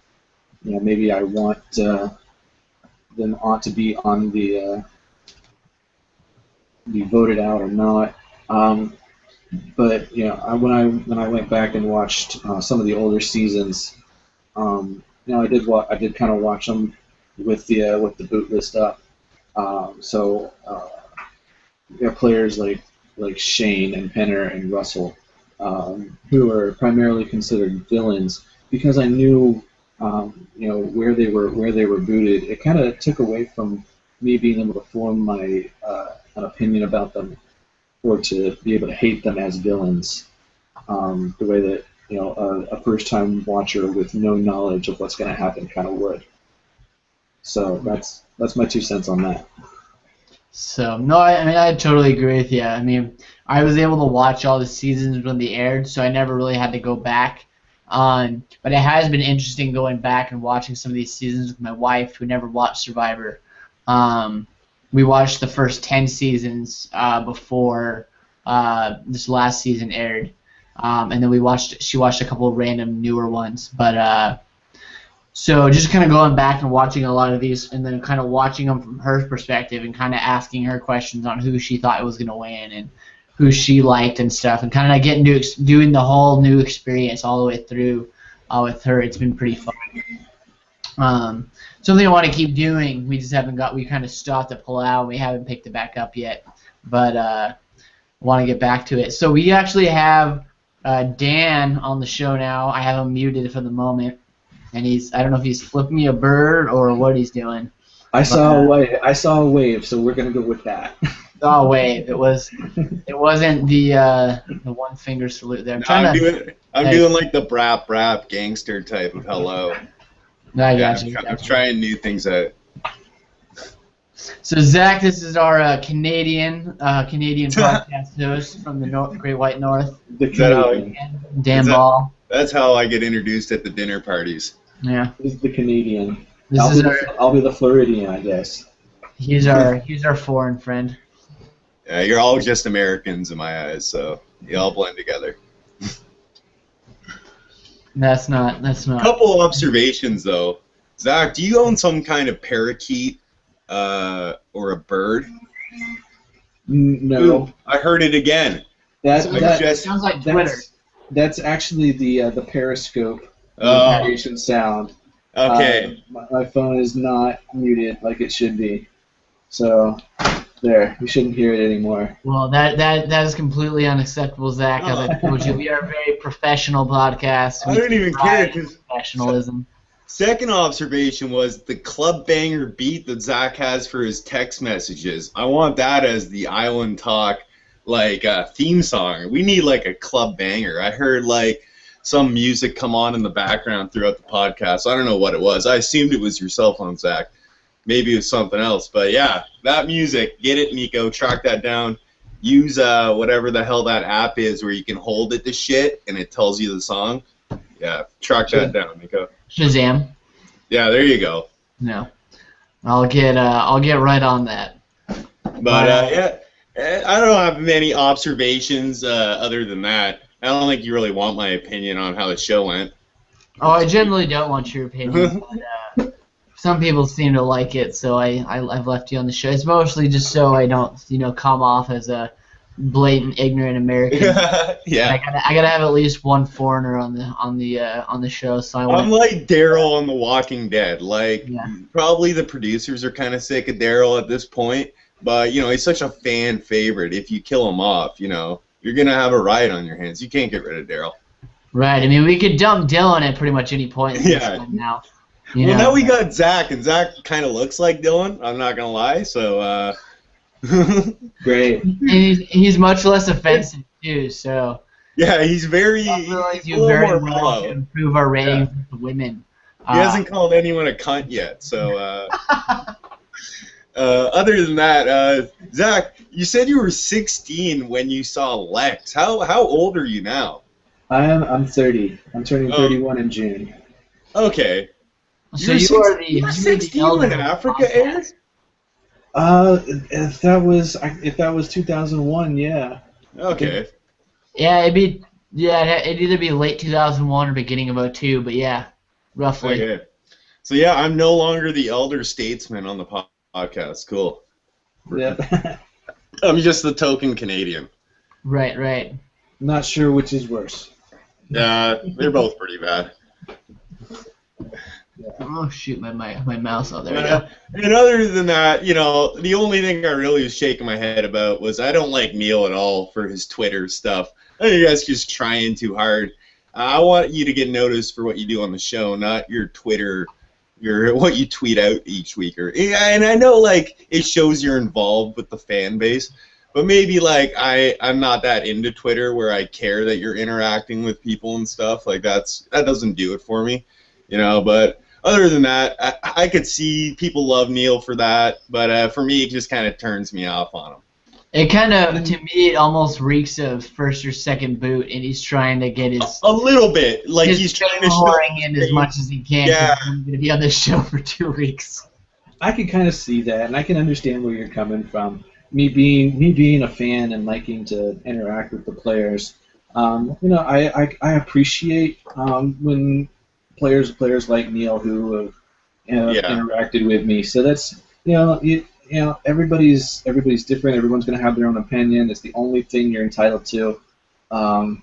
Speaker 2: Maybe I want them ought to be on the be voted out or not. But when I went back and watched some of the older seasons, I did kind of watch them with the boot list up. So players like Shane and Penner and Russell, who are primarily considered villains, because I knew where they were booted. It kind of took away from me being able to form my an opinion about them, or to be able to hate them as villains, the way that a first-time watcher with no knowledge of what's going to happen kind of would. So that's my 2 cents on that.
Speaker 1: So no, I mean, I totally agree with you. I mean, I was able to watch all the seasons when they aired, so I never really had to go back. But it has been interesting going back and watching some of these seasons with my wife, who never watched Survivor. We watched the first 10 seasons before this last season aired, and then she watched a couple of random newer ones. But so just kind of going back and watching a lot of these, and then kind of watching them from her perspective, and kind of asking her questions on who she thought was going to win and who she liked and stuff, and kind of getting to doing the whole new experience all the way through with her. It's been pretty fun. Something I want to keep doing. We just we kind of stopped at Palau. We haven't picked it back up yet, but want to get back to it. So we actually have Dan on the show now. I have him muted for the moment. And I don't know if he's flipping me a bird or what he's doing.
Speaker 2: I saw a wave, so we're gonna go with that.
Speaker 1: Saw a wave. It wasn't the one finger salute there.
Speaker 3: I'm doing like the brap gangster type of hello. I'm trying new things out.
Speaker 1: So Zach, this is our Canadian podcast host from the Great White North.
Speaker 2: The Canadian.
Speaker 1: Dan Ball.
Speaker 3: That's how I get introduced at the dinner parties.
Speaker 1: Yeah.
Speaker 2: This is the Canadian.
Speaker 1: This
Speaker 2: I'll be the Floridian, I guess.
Speaker 1: He's our foreign friend.
Speaker 3: Yeah, you're all just Americans in my eyes, so you all blend together.
Speaker 1: That's not.
Speaker 3: Couple of observations though. Zach, do you own some kind of parakeet or a bird?
Speaker 2: No.
Speaker 3: Ooh, I heard it again.
Speaker 2: That
Speaker 1: sounds like Twitter.
Speaker 2: That's actually the Periscope variation sound.
Speaker 3: Okay.
Speaker 2: My phone is not muted like it should be. So there, you shouldn't hear it anymore.
Speaker 1: Well, that is completely unacceptable, Zach. As I told you, we are a very professional podcast.
Speaker 3: I don't even care because
Speaker 1: professionalism.
Speaker 3: Second observation was the club banger beat that Zach has for his text messages. I want that as the Island Talk theme song. We need like a club banger. I heard like some music come on in the background throughout the podcast. I don't know what it was. I assumed it was your cell phone, Zach. Maybe it was something else. But yeah, that music, get it, Nico. Track that down. Use whatever the hell that app is where you can hold it to shit and it tells you the song. Yeah, track that down, Nico.
Speaker 1: Shazam.
Speaker 3: Yeah, there you go.
Speaker 1: No, I'll get right on that.
Speaker 3: But yeah, I don't have many observations other than that. I don't think you really want my opinion on how the show went.
Speaker 1: Oh, I generally don't want your opinion. But, some people seem to like it, so I've left you on the show. It's mostly just so I don't come off as a blatant ignorant American.
Speaker 3: Yeah.
Speaker 1: I gotta have at least one foreigner on the show. So
Speaker 3: I'm like Daryl on The Walking Dead. Probably the producers are kind of sick of Daryl at this point, but he's such a fan favorite. If you kill him off, you're gonna have a riot on your hands. You can't get rid of Daryl.
Speaker 1: Right. I mean, we could dump Dylan at pretty much any point. Now.
Speaker 3: Now we got Zach, and Zach kind of looks like Dylan. I'm not gonna lie. So.
Speaker 2: Great.
Speaker 1: And he's much less offensive too. So.
Speaker 3: Yeah, he's very.
Speaker 1: Very well to improve our ratings with the women.
Speaker 3: He hasn't called anyone a cunt yet. So. Other than that, Zach, you said you were 16 when you saw Lex. How old are you now?
Speaker 2: I'm 30. I'm turning 31 in June.
Speaker 3: Okay.
Speaker 1: So you were
Speaker 3: 16 when Africa aired?
Speaker 2: If that was 2001, yeah.
Speaker 3: Okay.
Speaker 1: Yeah, it'd either be late 2001 or beginning of 2002, but yeah, roughly.
Speaker 3: Okay. So yeah, I'm no longer the elder statesman on the podcast. Cool.
Speaker 2: Yeah.
Speaker 3: I'm just the token Canadian.
Speaker 1: Right.
Speaker 2: Not sure which is worse.
Speaker 3: Yeah, they're both pretty bad.
Speaker 2: Yeah.
Speaker 1: Oh shoot, my mouse. Oh, there we go.
Speaker 3: And other than that, the only thing I really was shaking my head about was I don't like Neil at all for his Twitter stuff. I think you guys just trying too hard. I want you to get noticed for what you do on the show, not your Twitter, what you tweet out each week. And I know it shows you're involved with the fan base, but maybe I'm not that into Twitter where I care that you're interacting with people and stuff. That doesn't do it for me, But other than that, I could see people love Neil for that, but for me, it just kind of turns me off on him.
Speaker 1: It kind of, to me, it almost reeks of first or second boot, and he's trying to get his
Speaker 3: a little bit he's trying to show
Speaker 1: in as much as he can.
Speaker 3: Yeah,
Speaker 1: I'm going to be on this show for 2 weeks.
Speaker 2: I can kind of see that, and I can understand where you're coming from. Me being a fan and liking to interact with the players, I appreciate when players like Neil who have interacted with me. So that's everybody's different. Everyone's going to have their own opinion. It's the only thing you're entitled to.
Speaker 3: Well,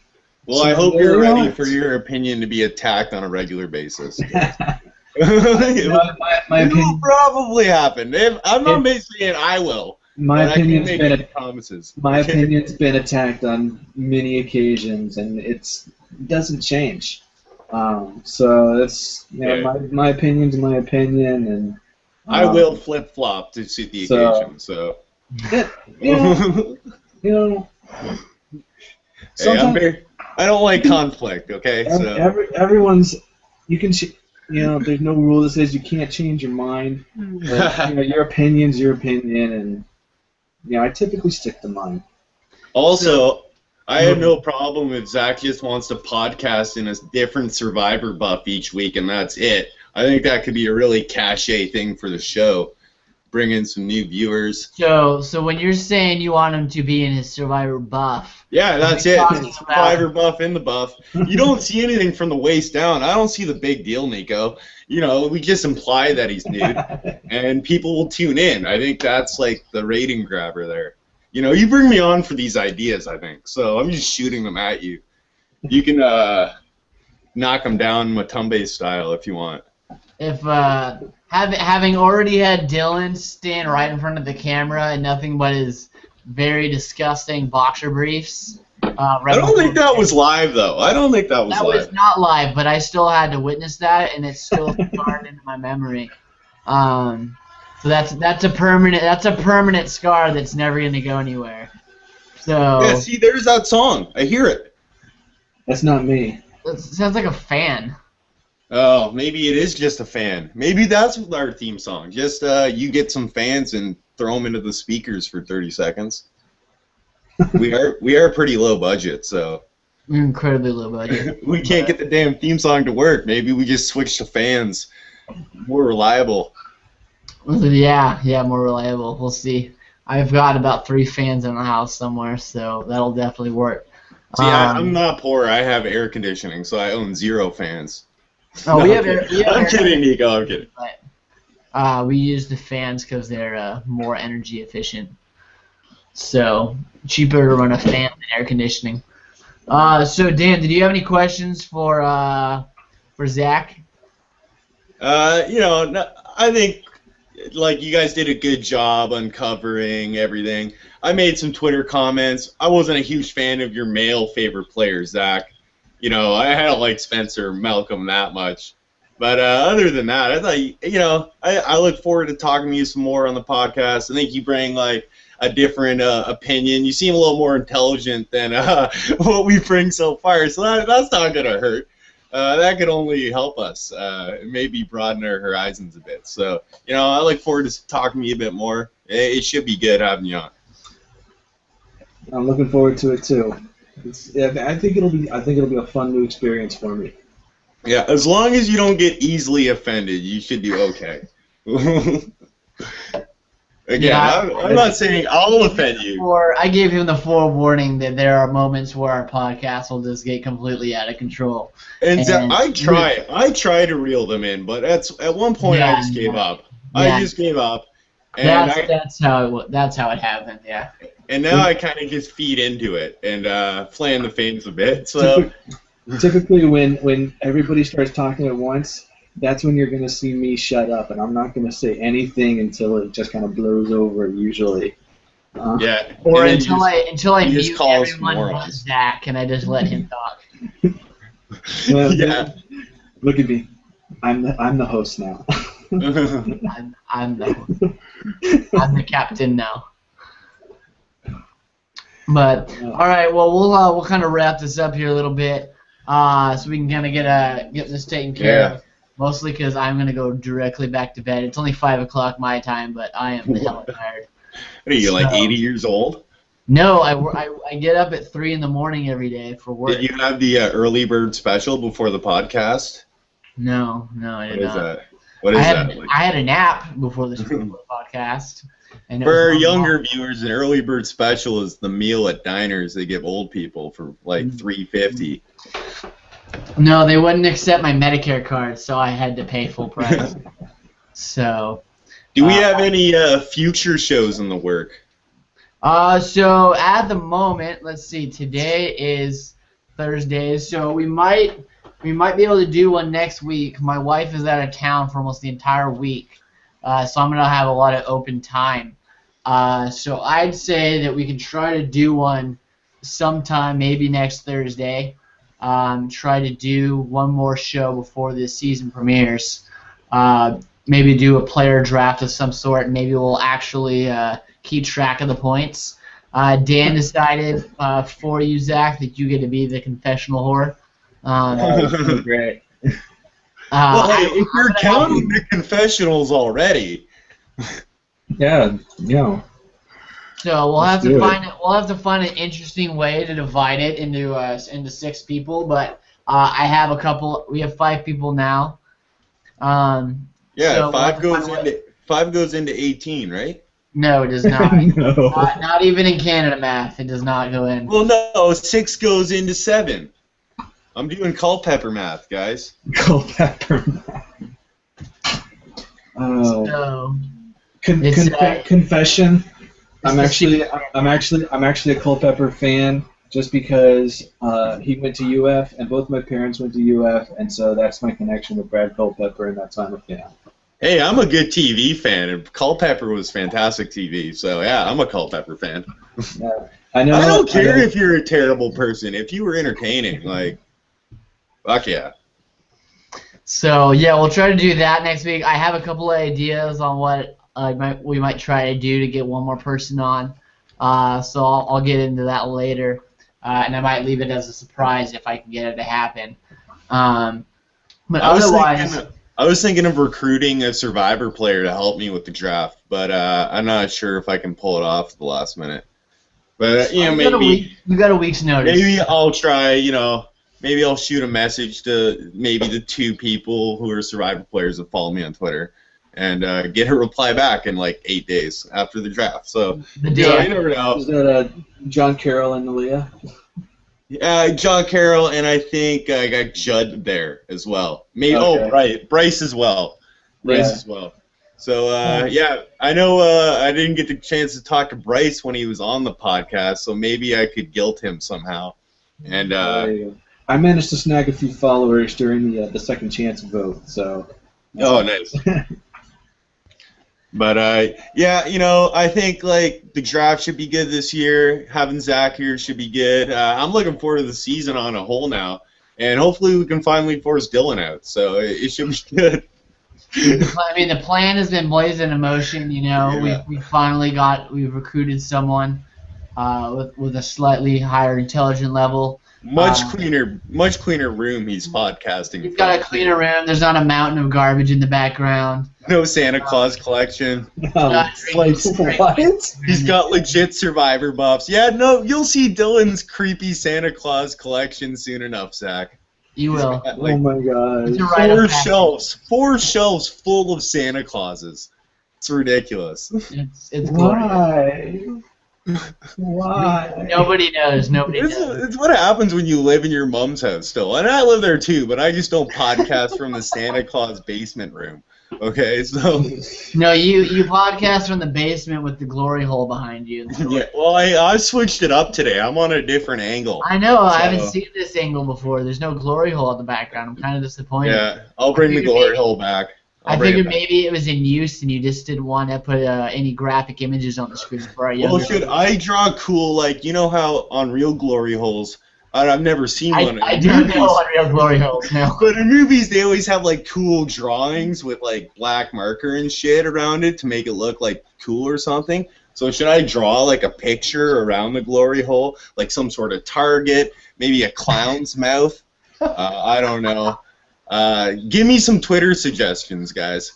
Speaker 3: I hope you're ready for your opinion to be attacked on a regular basis.
Speaker 2: My opinion
Speaker 3: will probably happen. I'm not saying I will.
Speaker 2: My opinion's been
Speaker 3: promises.
Speaker 2: Attacked on many occasions, and it doesn't change. So that's my opinion's my opinion, and
Speaker 3: I will flip flop to suit the occasion. So I don't like conflict. Okay,
Speaker 2: everyone's there's no rule that says you can't change your mind. But, your opinion's your opinion, and I typically stick to mine.
Speaker 3: Also, I have no problem if Zach just wants to podcast in a different Survivor buff each week, and that's it. I think that could be a really cachet thing for the show, bring in some new viewers.
Speaker 1: So when you're saying you want him to be in his Survivor buff,
Speaker 3: yeah, that's it. Survivor buff in the buff. You don't see anything from the waist down. I don't see the big deal, Nico. You know, we just imply that he's nude, and people will tune in. I think that's like the rating grabber there. You know, you bring me on for these ideas, I think. So I'm just shooting them at you. You can knock them down Matumbe style if you want.
Speaker 1: If having already had Dylan stand right in front of the camera and nothing but his very disgusting boxer briefs.
Speaker 3: I don't think that was live, though. I don't think that was live.
Speaker 1: That was not live, but I still had to witness that, and it's still scarred into my memory. So that's a permanent scar that's never gonna go anywhere. So
Speaker 3: yeah, see, there's that song. I hear it.
Speaker 2: That's not me.
Speaker 1: It sounds like a fan.
Speaker 3: Oh, maybe it is just a fan. Maybe that's our theme song. Just you get some fans and throw them into the speakers for 30 seconds. we are pretty low budget, so
Speaker 1: incredibly low budget.
Speaker 3: We can't get the damn theme song to work. Maybe we just switch to fans. More reliable.
Speaker 1: Yeah, more reliable. We'll see. I've got about 3 fans in the house somewhere, so that'll definitely work.
Speaker 3: See, I'm not poor. I have air conditioning, so I own 0 fans.
Speaker 1: Oh,
Speaker 3: no, I'm kidding, Nico. I'm kidding.
Speaker 1: But, we use the fans because they're more energy efficient. So cheaper to run a fan than air conditioning. So Dan, did you have any questions for Zach?
Speaker 3: You know, I think like you guys did a good job uncovering everything. I made some Twitter comments. I wasn't a huge fan of your male favorite players, Zach. You know, I don't like Spencer Malcolm that much. But other than that, I thought, you know, I look forward to talking to you some more on the podcast. I think you bring, like, a different opinion. You seem a little more intelligent than what we bring so far. So that's not going to hurt. That could only help us, maybe broaden our horizons a bit. So, you know, I look forward to talking to you a bit more. It should be good having you on.
Speaker 2: I'm looking forward to it too. I think it'll be a fun new experience for me.
Speaker 3: Yeah, as long as you don't get easily offended, you should do okay. Again, yeah, I'm not saying I'll offend you.
Speaker 1: I gave him the forewarning that there are moments where our podcast will just get completely out of control.
Speaker 3: And I try to reel them in, but at one point I just gave up. I just gave up. And
Speaker 1: that's how it happened. Yeah.
Speaker 3: And now I kind of just feed into it and play in the fans a bit. So
Speaker 2: typically, when everybody starts talking at once, that's when you're going to see me shut up, and I'm not going to say anything until it just kind of blows over. Usually.
Speaker 3: Yeah.
Speaker 1: Or until I mute everyone but Zach, and I just let him talk.
Speaker 2: Well, yeah. Look at me. I'm the host now.
Speaker 1: I'm the captain now. But all right, well we'll kind of wrap this up here a little bit, so we can kind of get this taken care of. Mostly because I'm gonna go directly back to bed. It's only 5 o'clock my time, but I am the hell tired.
Speaker 3: What are you, like 80 years old?
Speaker 1: No, I get up at 3 in the morning every day for work.
Speaker 3: Did you have the early bird special before the podcast?
Speaker 1: No, I did not.
Speaker 3: What is that?
Speaker 1: I had a nap before this podcast. And
Speaker 3: for our younger viewers, an early bird special is the meal at diners they give old people for like $3.50.
Speaker 1: No, they wouldn't accept my Medicare card, so I had to pay full price. So.
Speaker 3: Do we have any future shows in the work?
Speaker 1: So at the moment, let's see. Today is Thursday, so we might be able to do one next week. My wife is out of town for almost the entire week. So I'm going to have a lot of open time. So I'd say that we can try to do one sometime, maybe next Thursday. Try to do one more show before the season premieres. Maybe do a player draft of some sort. Maybe we'll actually keep track of the points. Dan decided for you, Zach, that you get to be the confessional whore.
Speaker 2: Great.
Speaker 3: Well, hey, if you're counting the confessionals already.
Speaker 2: Yeah, you know.
Speaker 1: So we'll
Speaker 2: Let's
Speaker 1: have
Speaker 2: do
Speaker 1: to
Speaker 2: it.
Speaker 1: find it. We'll have to find an interesting way to divide it into 6 people. But I have a couple. We have 5 people now.
Speaker 3: Yeah,
Speaker 1: So we'll have to find a way.
Speaker 3: 5 goes into 18, right?
Speaker 1: No, it does not.
Speaker 2: No.
Speaker 1: Not even in Canada math, it does not go in.
Speaker 3: Well, no, 6 goes into 7. I'm doing Culpepper math, guys.
Speaker 2: Culpepper. Oh.
Speaker 1: So
Speaker 2: Confession. I'm
Speaker 1: it's
Speaker 2: actually a Culpepper fan just because he went to UF and both my parents went to UF, and so that's my connection with Brad Culpepper, and that's why I'm a fan.
Speaker 3: Hey, I'm a good TV fan, and Culpepper was fantastic TV, so yeah, I'm a Culpepper fan.
Speaker 2: Yeah. I
Speaker 3: don't care if you're a terrible person. If you were entertaining, like, fuck yeah.
Speaker 1: So yeah, we'll try to do that next week. I have a couple of ideas on what we might try to do to get one more person on. So I'll get into that later, and I might leave it as a surprise if I can get it to happen. But otherwise,
Speaker 3: I was thinking of recruiting a Survivor player to help me with the draft, but I'm not sure if I can pull it off at the last minute. But maybe
Speaker 1: you got a week's notice.
Speaker 3: Maybe I'll try. Maybe I'll shoot a message to maybe the 2 people who are Survivor players that follow me on Twitter, and get a reply back in like 8 days after the draft. So
Speaker 1: the day
Speaker 3: you never know.
Speaker 2: Is that John Carroll and Aaliyah?
Speaker 3: John Carroll, and I think I got Judd there as well. Maybe
Speaker 2: Okay.
Speaker 3: right, Bryce as well. So I know I didn't get the chance to talk to Bryce when he was on the podcast, so maybe I could guilt him somehow. And
Speaker 2: I managed to snag a few followers during the second chance vote. So.
Speaker 3: Oh, nice. But I think like the draft should be good this year. Having Zach here should be good. I'm looking forward to the season on a whole now, and hopefully we can finally force Dylan out. So it should be good.
Speaker 1: I mean, the plan has been blazing in motion.
Speaker 3: Yeah.
Speaker 1: We've recruited someone with a slightly higher intelligent level.
Speaker 3: Much cleaner room he's podcasting.
Speaker 1: He's got a cleaner room. There's not a mountain of garbage in the background.
Speaker 3: No Santa Claus collection.
Speaker 2: What?
Speaker 3: He's got legit Survivor buffs. Yeah, no, you'll see Dylan's creepy Santa Claus collection soon enough, Zach.
Speaker 1: You will.
Speaker 3: Got,
Speaker 2: Oh my God.
Speaker 1: It's a rite of
Speaker 3: four shelves full of Santa Clauses. It's ridiculous.
Speaker 1: It's glorious.
Speaker 2: Why?
Speaker 1: Nobody knows. Nobody knows.
Speaker 3: It's what happens when you live in your mom's house still. And I live there too, but I just don't podcast from the Santa Claus basement room. Okay, so...
Speaker 1: No, you podcast from the basement with the glory hole behind you.
Speaker 3: Yeah, well, I switched it up today. I'm on a different angle.
Speaker 1: I know. I haven't seen this angle before. There's no glory hole in the background. I'm kind of disappointed.
Speaker 3: Yeah, I'll bring the glory hole back.
Speaker 1: I figured maybe it was in use and you just didn't want to put any graphic images on the screen for our younger.
Speaker 3: Well, should I draw cool, like, you know how on real glory holes, I've never seen one.
Speaker 1: I don't know on real glory holes, no.
Speaker 3: But in movies, they always have, like, cool drawings with, like, black marker and shit around it to make it look, like, cool or something. So should I draw, like, a picture around the glory hole, like some sort of target, maybe a clown's mouth? I don't know. Give me some Twitter suggestions, guys.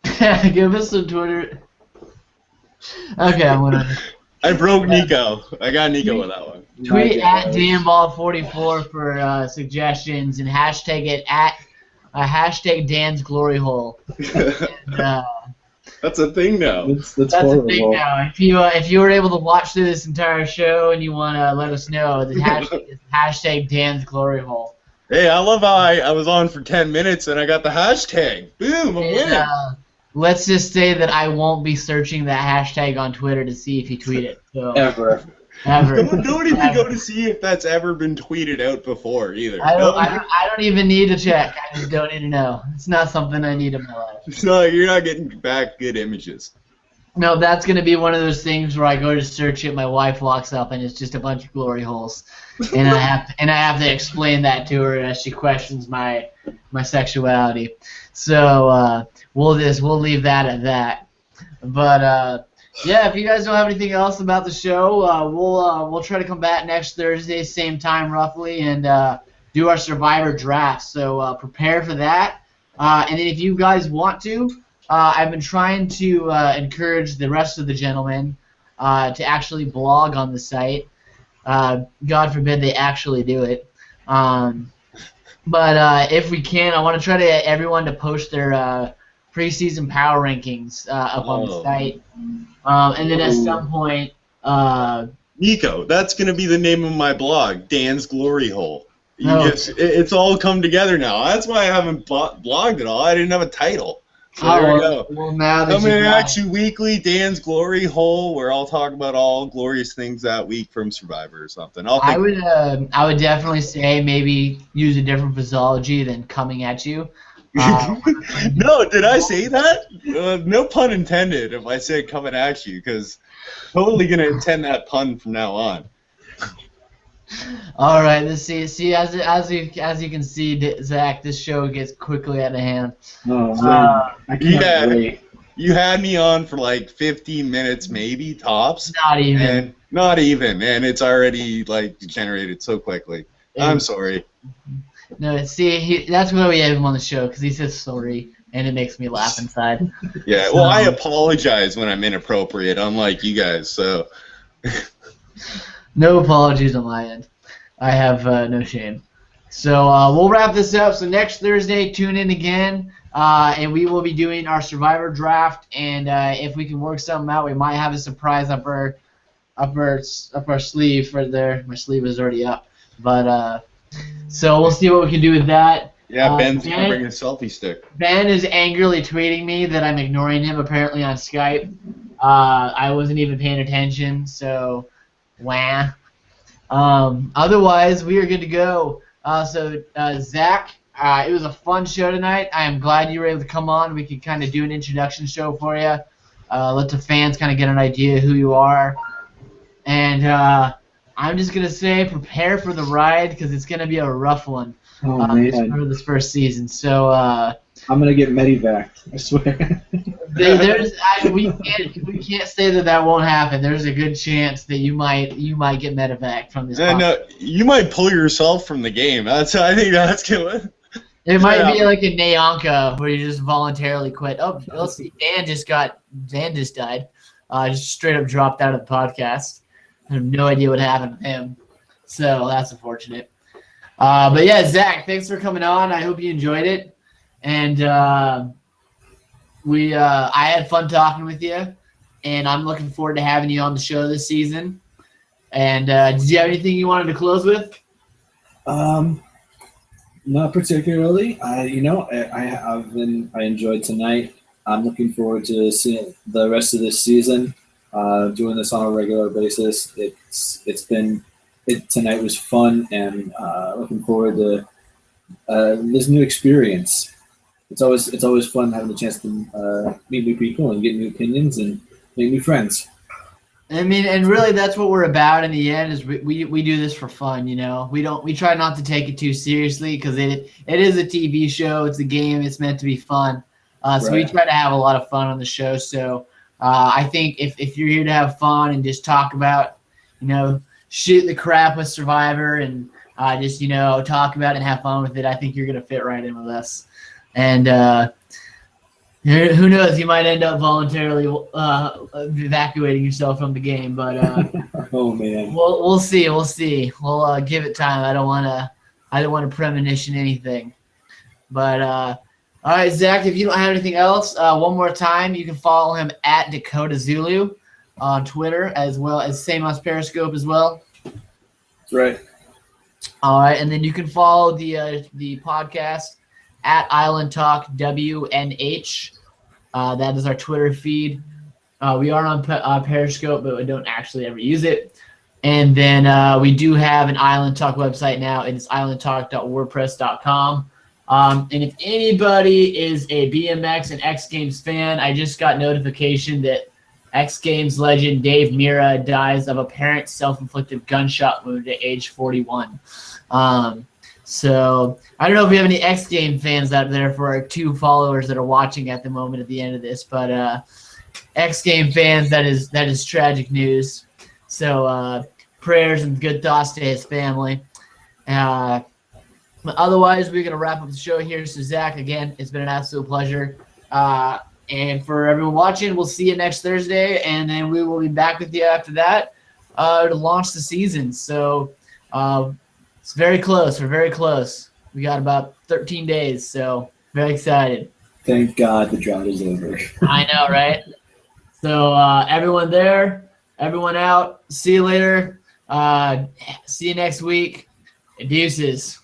Speaker 1: Give us some Twitter. Okay, I'm gonna.
Speaker 3: I broke Nico. I got Nico with that one.
Speaker 1: Tweet at DanBall44 for suggestions and hashtag it at hashtag Dan's Glory Hole. And,
Speaker 3: that's a thing now.
Speaker 2: That's
Speaker 1: a thing now. If you were able to watch through this entire show and you want to let us know, the hashtag is hashtag Dan's Glory Hole.
Speaker 3: Hey, I love how I was on for 10 minutes and I got the hashtag. Boom, I'm winning.
Speaker 1: Let's just say that I won't be searching that hashtag on Twitter to see if you tweet it. So.
Speaker 2: Ever.
Speaker 3: Don't even go to see if that's ever been tweeted out before either.
Speaker 1: I don't even need to check. I just don't need to know. It's not something I need in my life.
Speaker 3: No, you're not getting back good images.
Speaker 1: No, that's going to be one of those things where I go to search it, my wife walks up, and it's just a bunch of glory holes. And I have to explain that to her as she questions my sexuality. So we'll leave that at that. But yeah, if you guys don't have anything else about the show, we'll try to come back next Thursday, same time roughly, and do our Survivor draft. So prepare for that. And then if you guys want to, I've been trying to encourage the rest of the gentlemen to actually blog on the site. God forbid they actually do it. But if we can, I want to try to get everyone to post their preseason power rankings up on the site. And then at some point,
Speaker 3: Nico, that's going to be the name of my blog, Dan's Glory Hole.
Speaker 1: No.
Speaker 3: It's all come together now. That's why I haven't blogged at all. I didn't have a title. So there we go.
Speaker 1: Well, now that
Speaker 3: Coming
Speaker 1: you
Speaker 3: at you weekly, Dan's Glory Hole, where I'll talk about all glorious things that week from Survivor or something.
Speaker 1: I would definitely say maybe use a different physiology than coming at you.
Speaker 3: No, did I say that? No pun intended if I said coming at you, because totally going to intend that pun from now on.
Speaker 1: All right, let's see. As you can see, Zach, this show gets quickly out of hand.
Speaker 2: Oh, man. I can't wait.
Speaker 3: You had me on for like 15 minutes, maybe tops.
Speaker 1: Not even.
Speaker 3: And it's already like degenerated so quickly. I'm sorry.
Speaker 1: No, see, that's why we have him on the show, because he says sorry, and it makes me laugh inside.
Speaker 3: Yeah, well, I apologize when I'm inappropriate, unlike you guys. So.
Speaker 1: No apologies on my end. I have no shame. So we'll wrap this up. So next Thursday, tune in again, and we will be doing our Survivor draft. And if we can work something out, we might have a surprise up our sleeve for there. My sleeve is already up, but so we'll see what we can do with that.
Speaker 3: Yeah, Ben's gonna bring a selfie stick.
Speaker 1: Ben is angrily tweeting me that I'm ignoring him apparently on Skype. I wasn't even paying attention, so. Wah. Otherwise, we are good to go. So, Zach, it was a fun show tonight. I am glad you were able to come on. We could kind of do an introduction show for you. Let the fans kind of get an idea who you are. And I'm just going to say prepare for the ride, because it's going to be a rough one for this first season. So
Speaker 2: I'm going to get medevaced, I swear.
Speaker 1: We can't say that won't happen. There's a good chance that you might get medevac from this.
Speaker 3: No, you might pull yourself from the game. I think that's good.
Speaker 1: It might be like a Nyanka where you just voluntarily quit. Oh, let's see. Dan just died. Just straight up dropped out of the podcast. I have no idea what happened to him. So that's unfortunate. But yeah, Zach, thanks for coming on. I hope you enjoyed it. And I had fun talking with you, and I'm looking forward to having you on the show this season. And did you have anything you wanted to close with?
Speaker 2: Not particularly. I enjoyed tonight. I'm looking forward to seeing the rest of this season. Doing this on a regular basis. Tonight was fun, and looking forward to this new experience. It's always fun having the chance to meet new people and get new opinions and make new friends.
Speaker 1: I mean, and really, that's what we're about in the end. Is we do this for fun, you know. We try not to take it too seriously, because it is a TV show. It's a game. It's meant to be fun. So we try to have a lot of fun on the show. So I think if you're here to have fun and just talk about, shoot the crap with Survivor and just talk about it and have fun with it, I think you're gonna fit right in with us. And who knows? You might end up voluntarily evacuating yourself from the game, but
Speaker 2: oh man,
Speaker 1: we'll see. We'll give it time. I don't want to premonition anything. But all right, Zach, if you don't have anything else, one more time, you can follow him at Dakota Zulu on Twitter, as well as same on Periscope as well.
Speaker 2: That's right.
Speaker 1: All right, and then you can follow the podcast at Island Talk WNH. That is our Twitter feed. We are on Periscope, but we don't actually ever use it. And then we do have an Island Talk website now. It's islandtalk.wordpress.com. And if anybody is a BMX and X Games fan, I just got notification that X Games legend Dave Mira dies of apparent self-inflicted gunshot wound at age 41. So I don't know if we have any X Game fans out there for our 2 followers that are watching at the moment at the end of this, but X Game fans, that is tragic news. So prayers and good thoughts to his family. But otherwise, we're gonna wrap up the show here. So Zach, again, it's been an absolute pleasure. And for everyone watching, we'll see you next Thursday, and then we will be back with you after that to launch the season. So it's very close. We're very close. We got about 13 days, so very excited.
Speaker 2: Thank God the drought is over.
Speaker 1: I know, right? So everyone there, everyone out. See you later. See you next week. Deuces.